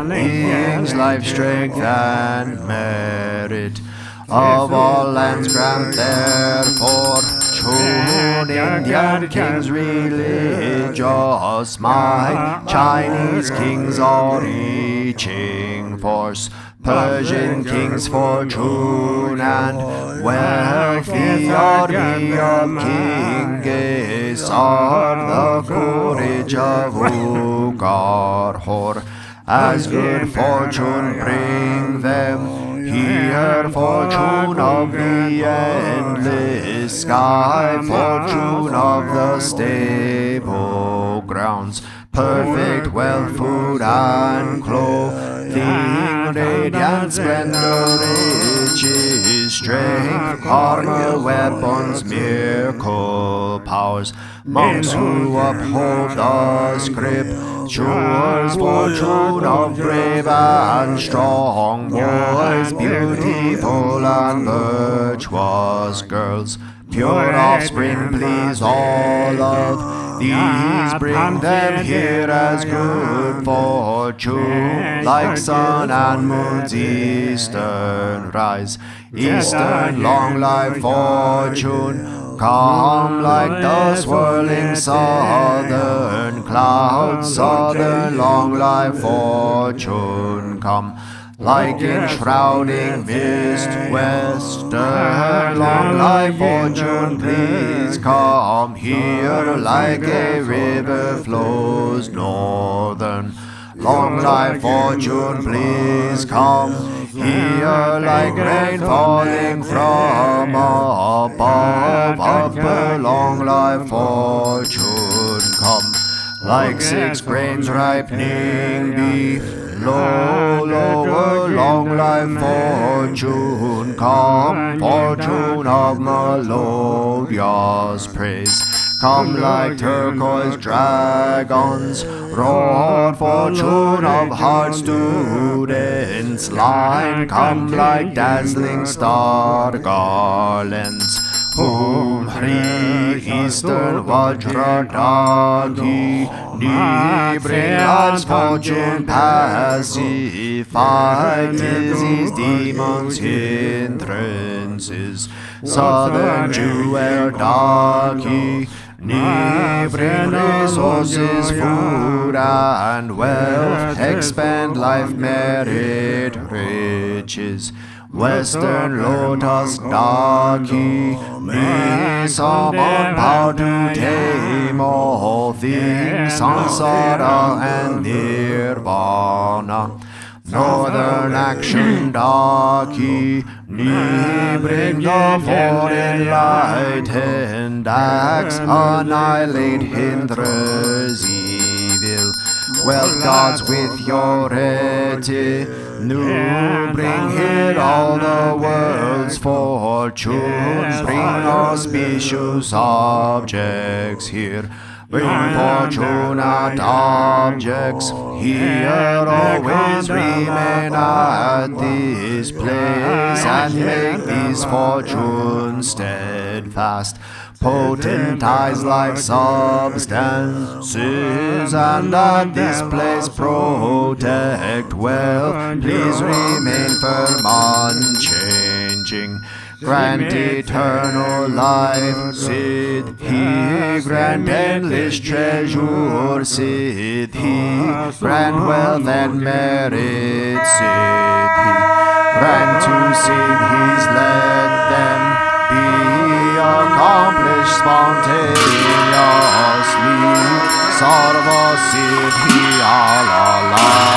beings life, strength and merit, of all lands grant their fortune, Indian kings religious might, Chinese kings all reaching force, Persian kings fortune and wealthy army of King Gesar, the courage of Ugarhor, as good fortune bring them here, fortune of the endless sky, fortune of the stable grounds, perfect wealth, food and clothing, radiant splendor, riches, strength, armor, weapons, miracle powers, monks who uphold the scriptures, fortune of brave and strong boys, beautiful and virtuous girls, pure offspring, please all of these, bring them here as good fortune, like sun and moon's eastern rise, eastern long life fortune, come like the swirling southern clouds, southern long life fortune, come like enshrouding mist, western long life fortune, please come here, like a river flows northern long life fortune, please come here, like rain falling from above, upper long life fortune, come like 6 grains ripening below, lower long life fortune, come, fortune of melodious praise, come like turquoise dragons, roar, fortune of hard students' line, come like dazzling star garlands, Om Hri Eastern Vajradagi, bring God's fortune pacify, disease, demons, hindrances, southern jewel Daki, bring resources, food and wealth, expand life, merit, riches, western lotus Daki, summon power to tame all things, samsara and nirvana, northern action Daki, bring the 4 enlightened acts, annihilate hinders evil, wealth gods with your society, new bring here all the world's fortunes, bring auspicious objects here. Bring fortunate objects here, always remain at this place, and make these fortunes steadfast. Potentize like substances, and at this place protect well. Please remain firm, unchanging. Grant eternal life, Siddhi. Grant endless treasure, Siddhi. Grant wealth and merit, Siddhi. Grant to Siddhis, let them be accomplished spontaneously. Sarva Siddhi Alalahu.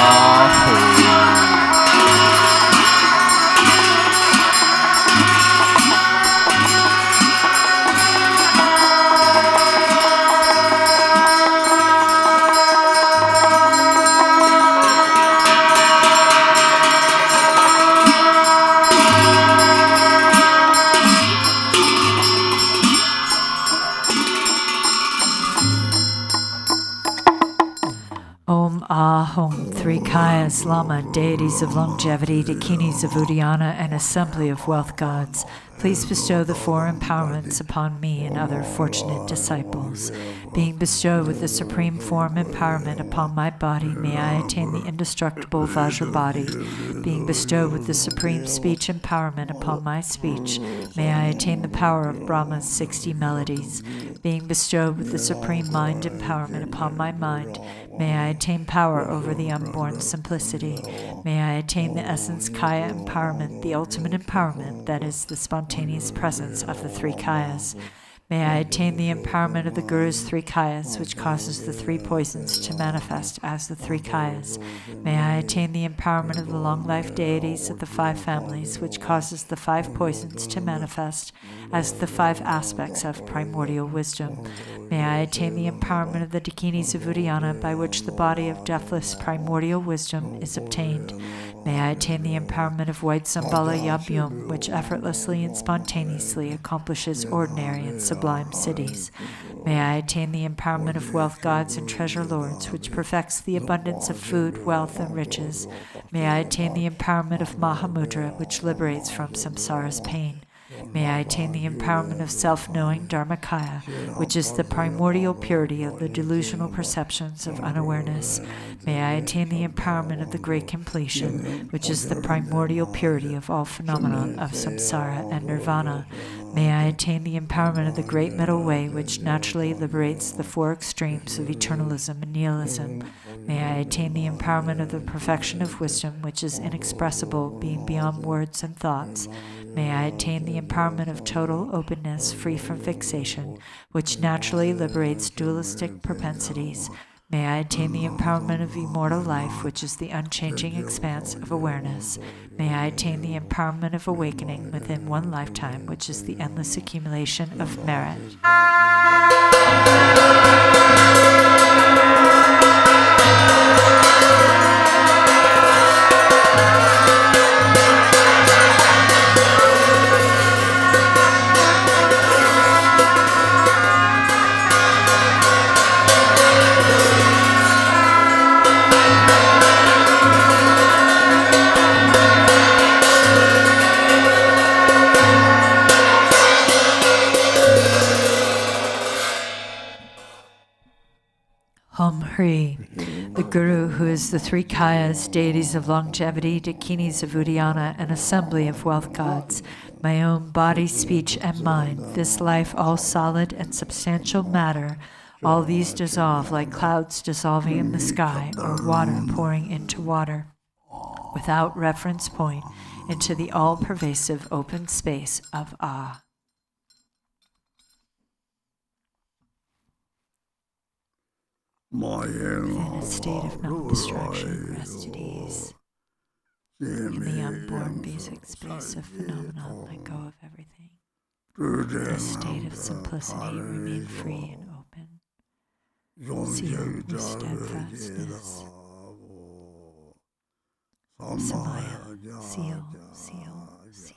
Ahom, three Kayas, Lama, deities of longevity, Dakinis of Uddiyana, and assembly of wealth gods, please bestow the four empowerments upon me and other fortunate disciples. Being bestowed with the supreme form empowerment upon my body, may I attain the indestructible Vajra body. Being bestowed with the supreme speech empowerment upon my speech, may I attain the power of Brahma's 60 melodies. Being bestowed with the supreme mind empowerment upon my mind, may I attain power over the unborn simplicity. May I attain the essence Kaya empowerment, the ultimate empowerment, that is the spontaneous presence of the three Kayas. May I attain the empowerment of the Guru's three Kayas, which causes the three poisons to manifest as the three Kayas. May I attain the empowerment of the long-life deities of the five families, which causes the five poisons to manifest as the five aspects of primordial wisdom. May I attain the empowerment of the Dakinis of Uddiyana, by which the body of deathless primordial wisdom is obtained. May I attain the empowerment of white Sambala Yabhyum, which effortlessly and spontaneously accomplishes ordinary and sublime cities. May I attain the empowerment of wealth gods and treasure lords, which perfects the abundance of food, wealth, and riches. May I attain the empowerment of Mahamudra, which liberates from samsara's pain. May I attain the empowerment of self-knowing Dharmakaya, which is the primordial purity of the delusional perceptions of unawareness. May I attain the empowerment of the great completion, which is the primordial purity of all phenomena of samsara and nirvana. May I attain the empowerment of the great middle way, which naturally liberates the four extremes of eternalism and nihilism. May I attain the empowerment of the perfection of wisdom, which is inexpressible, being beyond words and thoughts. May I attain the empowerment of total openness, free from fixation, which naturally liberates dualistic propensities. May I attain the empowerment of immortal life, which is the unchanging expanse of awareness. May I attain the empowerment of awakening within one lifetime, which is the endless accumulation of merit. Hum Hri, the Guru, who is the three Kayas, deities of longevity, Dakinis of Uddiyana, and assembly of wealth gods, my own body, speech, and mind, this life, all solid and substantial matter, all these dissolve like clouds dissolving in the sky, or water pouring into water, without reference point, into the all-pervasive open space of Ah. Within a state of non-distraction, rest at ease. In the unborn basic space of phenomenon, let go of everything. In a state of simplicity, remain free and open. See only steadfastness. Samaya, seal, seal, seal.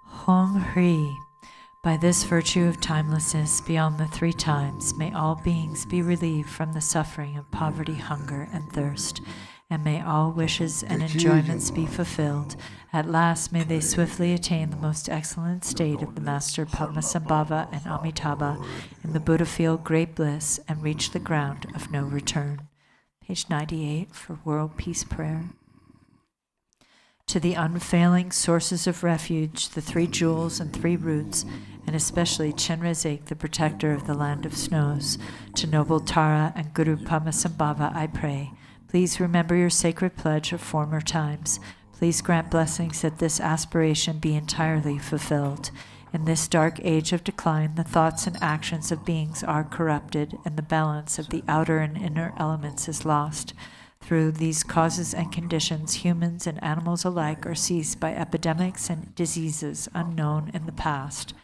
Hong Ri. By this virtue of timelessness beyond the three times, may all beings be relieved from the suffering of poverty, hunger, and thirst, and may all wishes and enjoyments be fulfilled. At last, may they swiftly attain the most excellent state of the Master Padmasambhava and Amitabha, in the Buddha field great bliss, and reach the ground of no return. Page 98 for World Peace Prayer. To the unfailing sources of refuge, the three jewels and three roots, and especially Chenrezig, the protector of the land of snows, to noble Tara and Guru Padmasambhava, I pray. Please remember your sacred pledge of former times. Please grant blessings that this aspiration be entirely fulfilled. In this dark age of decline, the thoughts and actions of beings are corrupted, and the balance of the outer and inner elements is lost. Through these causes and conditions, humans and animals alike are seized by epidemics and diseases unknown in the past.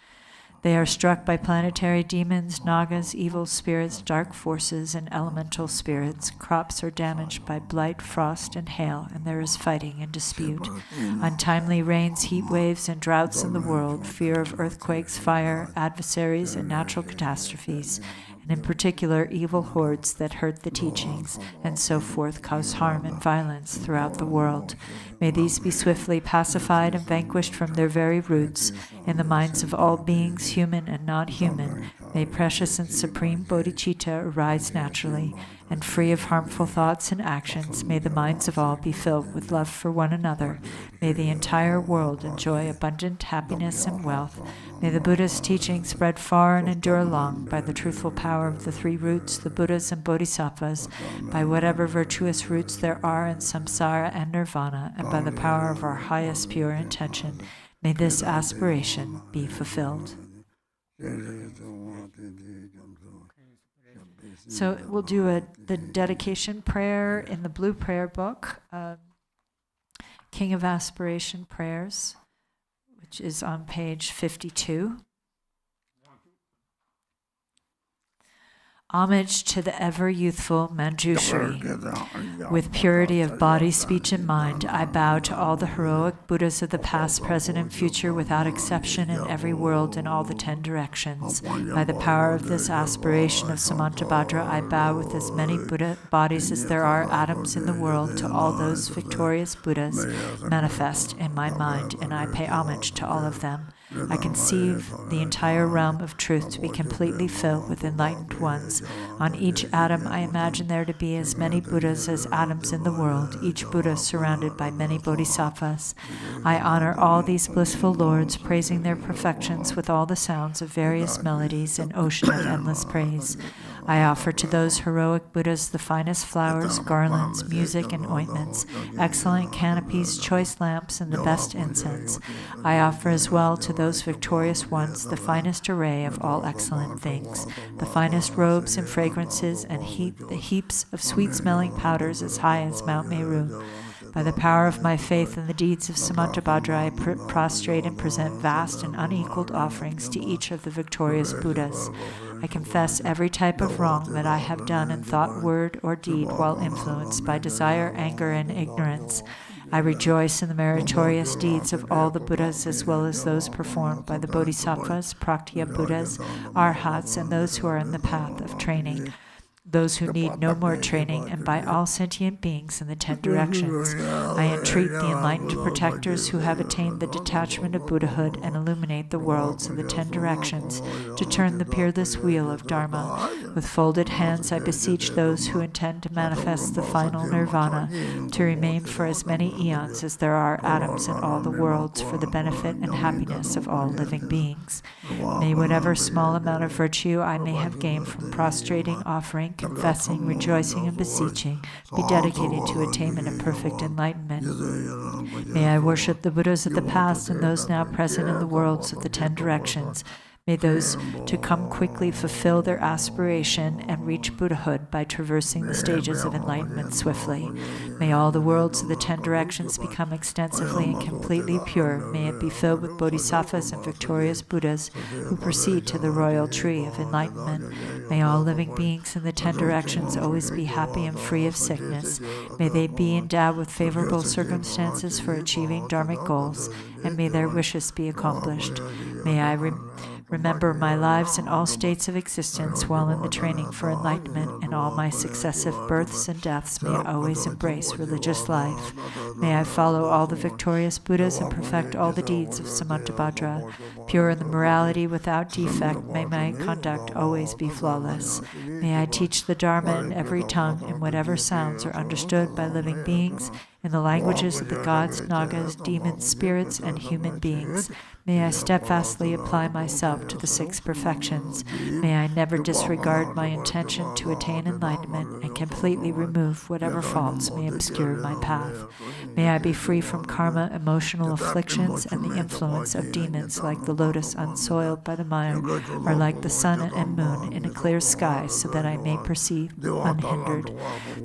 They are struck by planetary demons, nagas, evil spirits, dark forces, and elemental spirits. Crops are damaged by blight, frost, and hail, and there is fighting and dispute. Untimely rains, heat waves, and droughts in the world, fear of earthquakes, fire, adversaries, and natural catastrophes, and in particular evil hordes that hurt the teachings, and so forth cause harm and violence throughout the world. May these be swiftly pacified and vanquished from their very roots. In the minds of all beings, human and non-human, may precious and supreme bodhicitta arise naturally, and free of harmful thoughts and actions, may the minds of all be filled with love for one another. May the entire world enjoy abundant happiness and wealth. May the Buddha's teachings spread far and endure long by the truthful power of the three roots, the Buddhas and Bodhisattvas, by whatever virtuous roots there are in samsara and nirvana, and by the power of our highest pure intention. May this aspiration be fulfilled. So we'll do the dedication prayer in the blue prayer book, King of Aspiration Prayers, which is on page 52. Homage to the ever-youthful Manjushri. With purity of body, speech, and mind, I bow to all the heroic Buddhas of the past, present, and future, without exception, in every world, in all the 10 directions. By the power of this aspiration of Samantabhadra, I bow with as many Buddha bodies as there are atoms in the world to all those victorious Buddhas manifest in my mind, and I pay homage to all of them. I conceive the entire realm of truth to be completely filled with enlightened ones. On each atom, I imagine there to be as many Buddhas as atoms in the world, each Buddha surrounded by many bodhisattvas. I honor all these blissful lords, praising their perfections with all the sounds of various melodies, an ocean of endless praise. I offer to those heroic Buddhas the finest flowers, garlands, music, and ointments, excellent canopies, choice lamps, and the best incense. I offer as well to those victorious ones the finest array of all excellent things, the finest robes and fragrances, and the heaps of sweet-smelling powders as high as Mount Meru. By the power of my faith and the deeds of Samantabhadra, I prostrate and present vast and unequaled offerings to each of the victorious Buddhas. I confess every type of wrong that I have done in thought, word, or deed while influenced by desire, anger, and ignorance. I rejoice in the meritorious deeds of all the Buddhas, as well as those performed by the Bodhisattvas, Praktya Buddhas, Arhats, and those who are in the path of training, those who need no more training, and by all sentient beings in the 10 directions. I entreat the enlightened protectors who have attained the detachment of Buddhahood and illuminate the worlds in the 10 directions to turn the peerless wheel of Dharma. With folded hands, I beseech those who intend to manifest the final nirvana to remain for as many eons as there are atoms in all the worlds for the benefit and happiness of all living beings. May whatever small amount of virtue I may have gained from prostrating, offering, confessing, rejoicing, and beseeching be dedicated to attainment of perfect enlightenment. May I worship the Buddhas of the past and those now present in the worlds of the 10 directions. May those to come quickly fulfill their aspiration and reach Buddhahood by traversing the stages of enlightenment swiftly. May all the worlds of the 10 directions become extensively and completely pure. May it be filled with bodhisattvas and victorious Buddhas who proceed to the royal tree of enlightenment. May all living beings in the 10 directions always be happy and free of sickness. May they be endowed with favorable circumstances for achieving dharmic goals, and may their wishes be accomplished. May I remember my lives in all states of existence while in the training for enlightenment, and all my successive births and deaths may I always embrace religious life. May I follow all the victorious Buddhas and perfect all the deeds of Samantabhadra. Pure in the morality without defect, may my conduct always be flawless. May I teach the Dharma in every tongue, in whatever sounds are understood by living beings, in the languages of the gods, nagas, demons, spirits, and human beings. May I steadfastly apply myself to the 6 perfections. May I never disregard my intention to attain enlightenment and completely remove whatever faults may obscure my path. May I be free from karma, emotional afflictions, and the influence of demons like the lotus unsoiled by the mire, or like the sun and moon in a clear sky, so that I may perceive unhindered.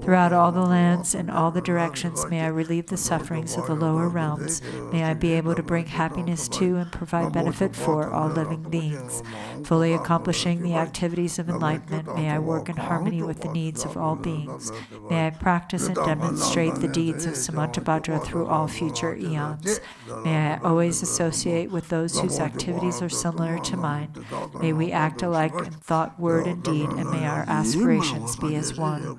Throughout all the lands and all the directions, may I relieve the sufferings of the lower realms. May I be able to bring happiness to and provide benefit for all living beings. Fully accomplishing the activities of enlightenment, may I work in harmony with the needs of all beings. May I practice and demonstrate the deeds of Samantabhadra through all future eons. May I always associate with those whose activities are similar to mine. May we act alike in thought, word, and deed, and may our aspirations be as one.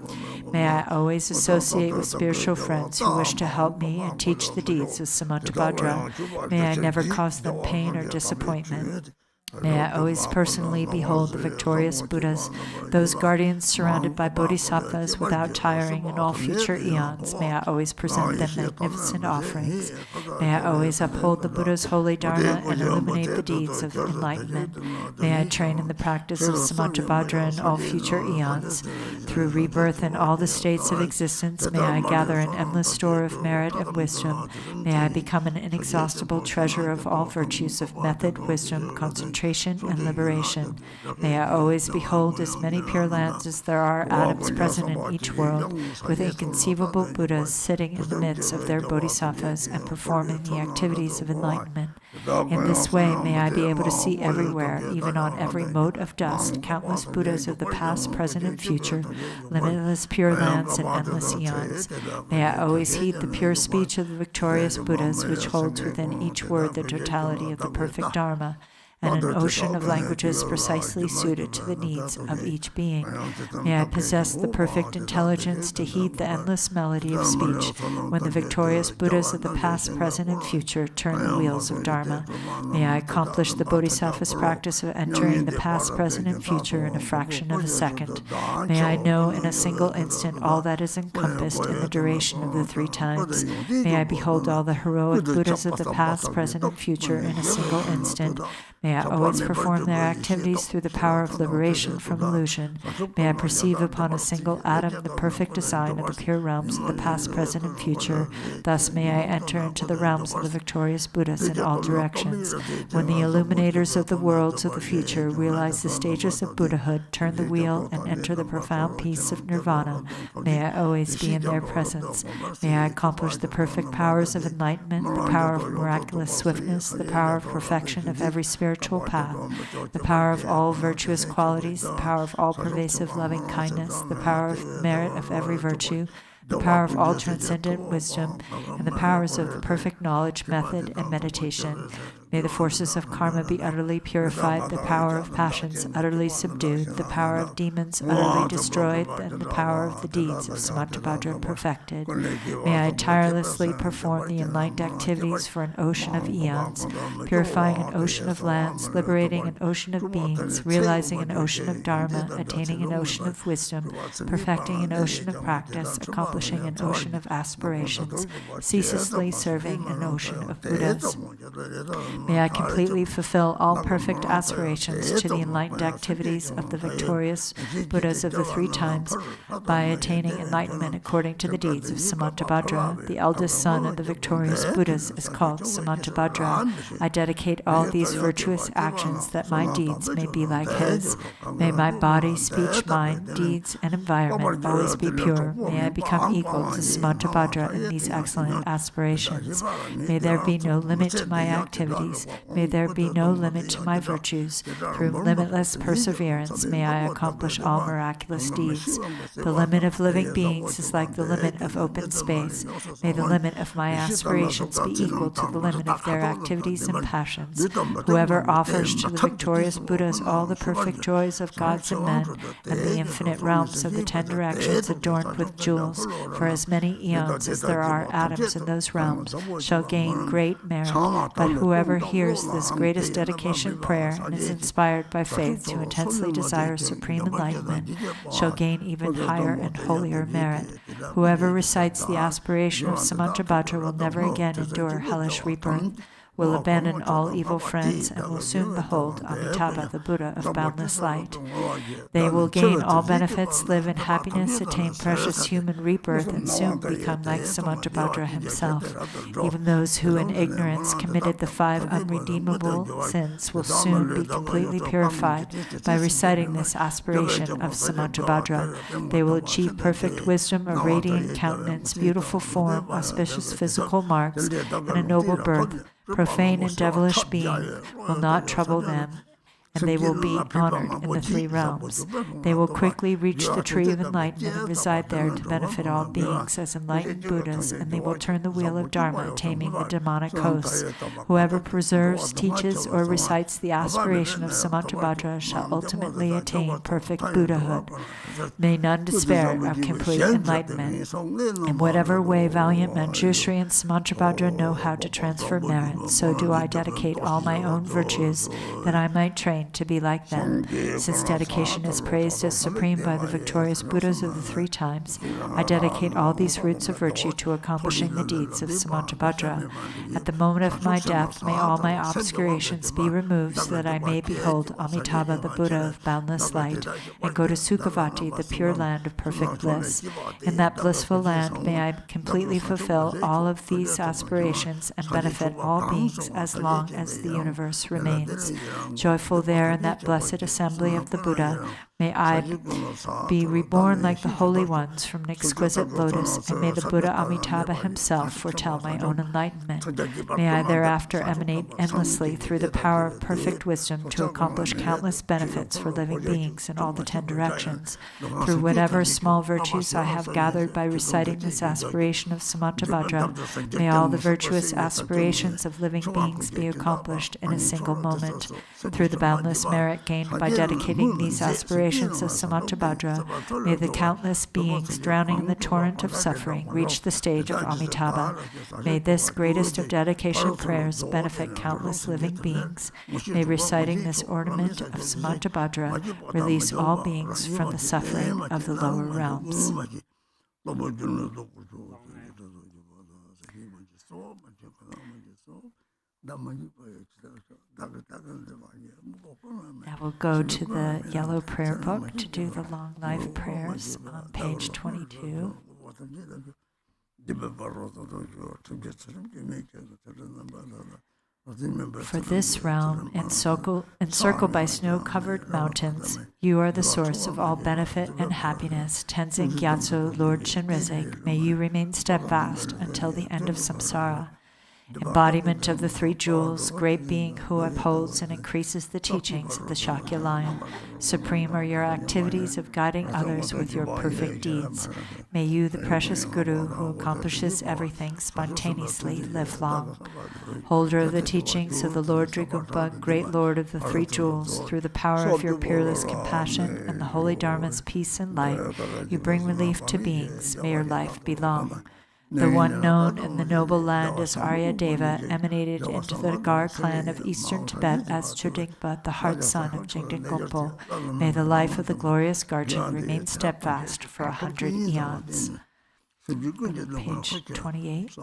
May I always associate with spiritual friends who wish to help me and teach the deeds of Samantabhadra. May I never cause them pain or disappointment. May I always personally behold the victorious Buddhas, those guardians surrounded by bodhisattvas without tiring in all future eons. May I always present them magnificent offerings. May I always uphold the Buddha's holy Dharma and illuminate the deeds of enlightenment. May I train in the practice of Samantabhadra in all future eons. Through rebirth in all the states of existence, may I gather an endless store of merit and wisdom. May I become an inexhaustible treasure of all virtues of method, wisdom, concentration, and liberation. May I always behold as many pure lands as there are atoms present in each world, with inconceivable Buddhas sitting in the midst of their bodhisattvas and performing the activities of enlightenment. In this way, may I be able to see everywhere, even on every mote of dust, countless Buddhas of the past, present, and future, limitless pure lands and endless eons. May I always heed the pure speech of the victorious Buddhas, which holds within each word the totality of the perfect Dharma, and an ocean of languages precisely suited to the needs of each being. May I possess the perfect intelligence to heed the endless melody of speech when the victorious Buddhas of the past, present, and future turn the wheels of Dharma. May I accomplish the Bodhisattva's practice of entering the past, present, and future in a fraction of a second. May I know in a single instant all that is encompassed in the duration of the 3 times. May I behold all the heroic Buddhas of the past, present, and future in a single instant. May I always perform their activities through the power of liberation from illusion. May I perceive upon a single atom the perfect design of the pure realms of the past, present, and future. Thus may I enter into the realms of the victorious Buddhas in all directions. When the illuminators of the worlds of the future realize the stages of Buddhahood, turn the wheel, and enter the profound peace of nirvana, may I always be in their presence. May I accomplish the perfect powers of enlightenment, the power of miraculous swiftness, the power of perfection of every spiritual path, the power of all virtuous qualities, the power of all pervasive loving kindness, the power of merit of every virtue, the power of all transcendent wisdom, and the powers of the perfect knowledge, method, and meditation. May the forces of karma be utterly purified, the power of passions utterly subdued, the power of demons utterly destroyed, and the power of the deeds of Samantabhadra perfected. May I tirelessly perform the enlightened activities for an ocean of eons, purifying an ocean of lands, liberating an ocean of beings, realizing an ocean of dharma, attaining an ocean of wisdom, perfecting an ocean of practice, accomplishing an ocean of aspirations, ceaselessly serving an ocean of Buddhas. May I completely fulfill all perfect aspirations to the enlightened activities of the victorious Buddhas of the three times by attaining enlightenment according to the deeds of Samantabhadra. The eldest son of the victorious Buddhas is called Samantabhadra. I dedicate all these virtuous actions that my deeds may be like his. May my body, speech, mind, deeds, and environment always be pure. May I become equal to Samantabhadra in these excellent aspirations. May there be no limit to my activities. May there be no limit to my virtues. Through limitless perseverance, may I accomplish all miraculous deeds. The limit of living beings is like the limit of open space. May the limit of my aspirations be equal to the limit of their activities and passions. Whoever offers to the victorious Buddhas all the perfect joys of gods and men, and the infinite realms of the 10 directions adorned with jewels, for as many eons as there are atoms in those realms, shall gain great merit. But whoever hears this greatest dedication prayer and is inspired by faith to intensely desire supreme enlightenment shall gain even higher and holier merit. Whoever recites the aspiration of Samantabhadra will never again endure hellish rebirth, will abandon all evil friends, and will soon behold Amitabha, the Buddha of boundless light. They will gain all benefits, live in happiness, attain precious human rebirth, and soon become like Samantabhadra himself. Even those who in ignorance committed the 5 unredeemable sins will soon be completely purified by reciting this aspiration of Samantabhadra. They will achieve perfect wisdom, a radiant countenance, beautiful form, auspicious physical marks, and a noble birth. Profane and devilish being will not trouble them, and they will be honored in the 3 realms. They will quickly reach the tree of enlightenment and reside there to benefit all beings as enlightened Buddhas, and they will turn the wheel of Dharma, taming the demonic hosts. Whoever preserves, teaches, or recites the aspiration of Samantabhadra shall ultimately attain perfect Buddhahood. May none despair of complete enlightenment. In whatever way valiant Manjushri and Samantabhadra know how to transfer merit, so do I dedicate all my own virtues that I might train to be like them. Since dedication is praised as supreme by the victorious Buddhas of the 3 times, I dedicate all these roots of virtue to accomplishing the deeds of Samantabhadra. At the moment of my death, may all my obscurations be removed so that I may behold Amitabha, the Buddha of boundless light, and go to Sukhavati, the pure land of perfect bliss. In that blissful land, may I completely fulfill all of these aspirations and benefit all beings as long as the universe remains. Joyful there in that blessed assembly of the Buddha, may I be reborn like the holy ones from an exquisite lotus, and may the Buddha Amitabha himself foretell my own enlightenment. May I thereafter emanate endlessly through the power of perfect wisdom to accomplish countless benefits for living beings in all the 10 directions. Through whatever small virtues I have gathered by reciting this aspiration of Samantabhadra, may all the virtuous aspirations of living beings be accomplished in a single moment. Through the boundless merit gained by dedicating these aspirations of Samantabhadra, may the countless beings drowning in the torrent of suffering reach the stage of Amitabha. May this greatest of dedication prayers benefit countless living beings. May reciting this ornament of Samantabhadra release all beings from the suffering of the lower realms. Now we'll go to the yellow prayer book to do the long life prayers on page 22. For this realm, encircled by snow-covered mountains, you are the source of all benefit and happiness. Tenzin Gyatso, Lord Chenrezig, may you remain steadfast until the end of samsara. Embodiment of the three jewels, great being who upholds and increases the teachings of the Shakya lion. Supreme are your activities of guiding others with your perfect deeds. May you, the precious Guru who accomplishes everything spontaneously, live long. Holder of the teachings of the Lord Drigumpa, great Lord of the three jewels, through the power of your peerless compassion and the holy Dharma's peace and light, you bring relief to beings. May your life be long. The one known in the noble land as Arya Deva emanated into the Gar clan of eastern Tibet as Chudingpa, the heart son of Jingden Khenpo. May the life of the glorious Garchen remain steadfast for 100 eons. Page 28.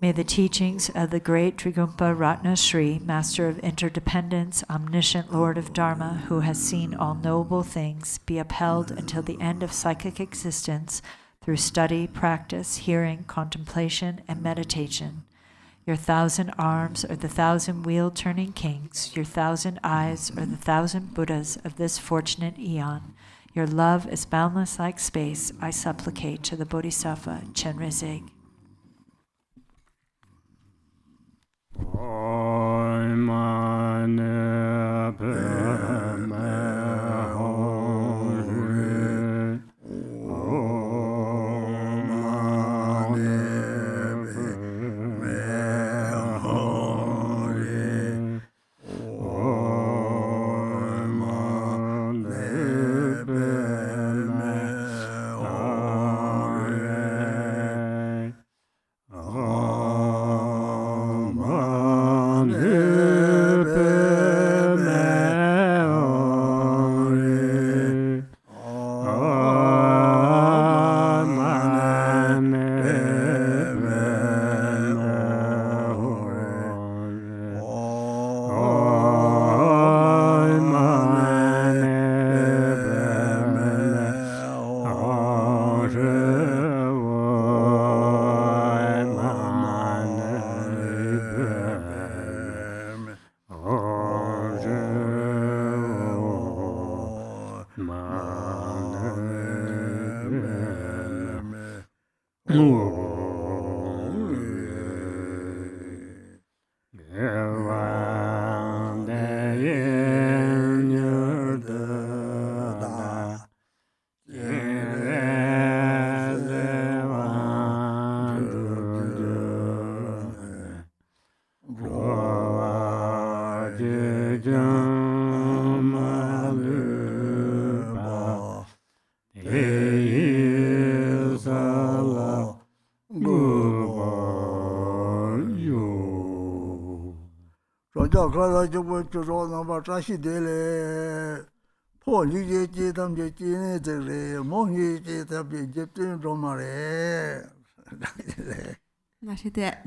May the teachings of the great Trigumpa Ratna Shri, Master of Interdependence, Omniscient Lord of Dharma, who has seen all noble things, be upheld until the end of psychic existence through study, practice, hearing, contemplation, and meditation. Your 1,000 arms are the 1,000 wheel-turning kings. Your 1,000 eyes are the 1,000 Buddhas of this fortunate eon. Your love is boundless like space. I supplicate to the Bodhisattva Chenrezig.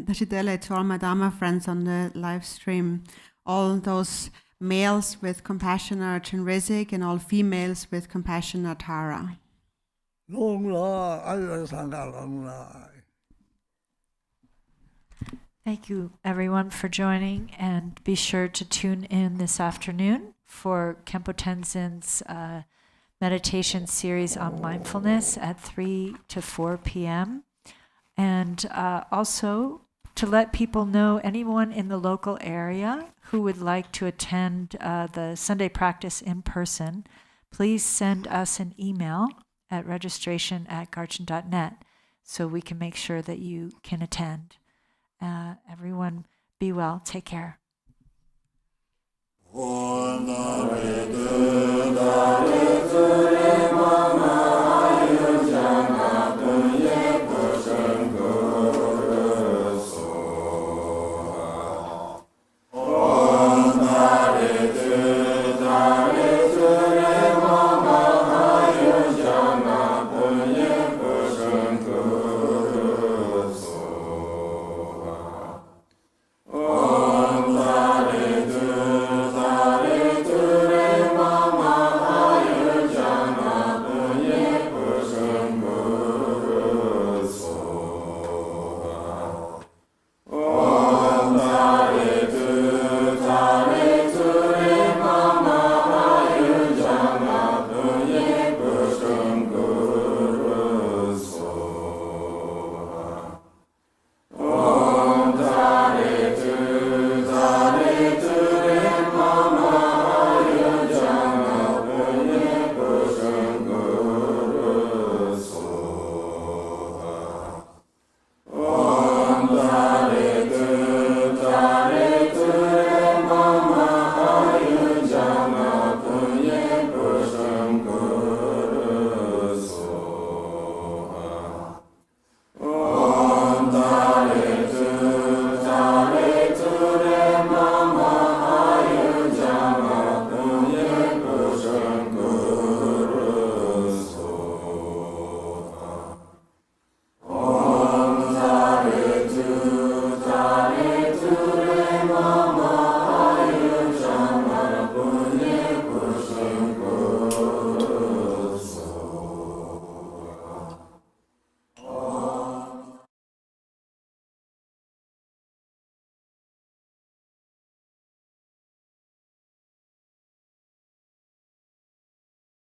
Nashidele to all my Dharma friends on the live stream, all those males with compassion are Chenrezig and all females with compassion are Tara. Thank you, everyone, for joining, and be sure to tune in this afternoon for Khenpo Tenzin's meditation series on mindfulness at 3 to 4 p.m. And also to let people know, anyone in the local area who would like to attend the Sunday practice in person, please send us an email at registration@garchen.net so we can make sure that you can attend. Everyone, be well. Take care. Oh,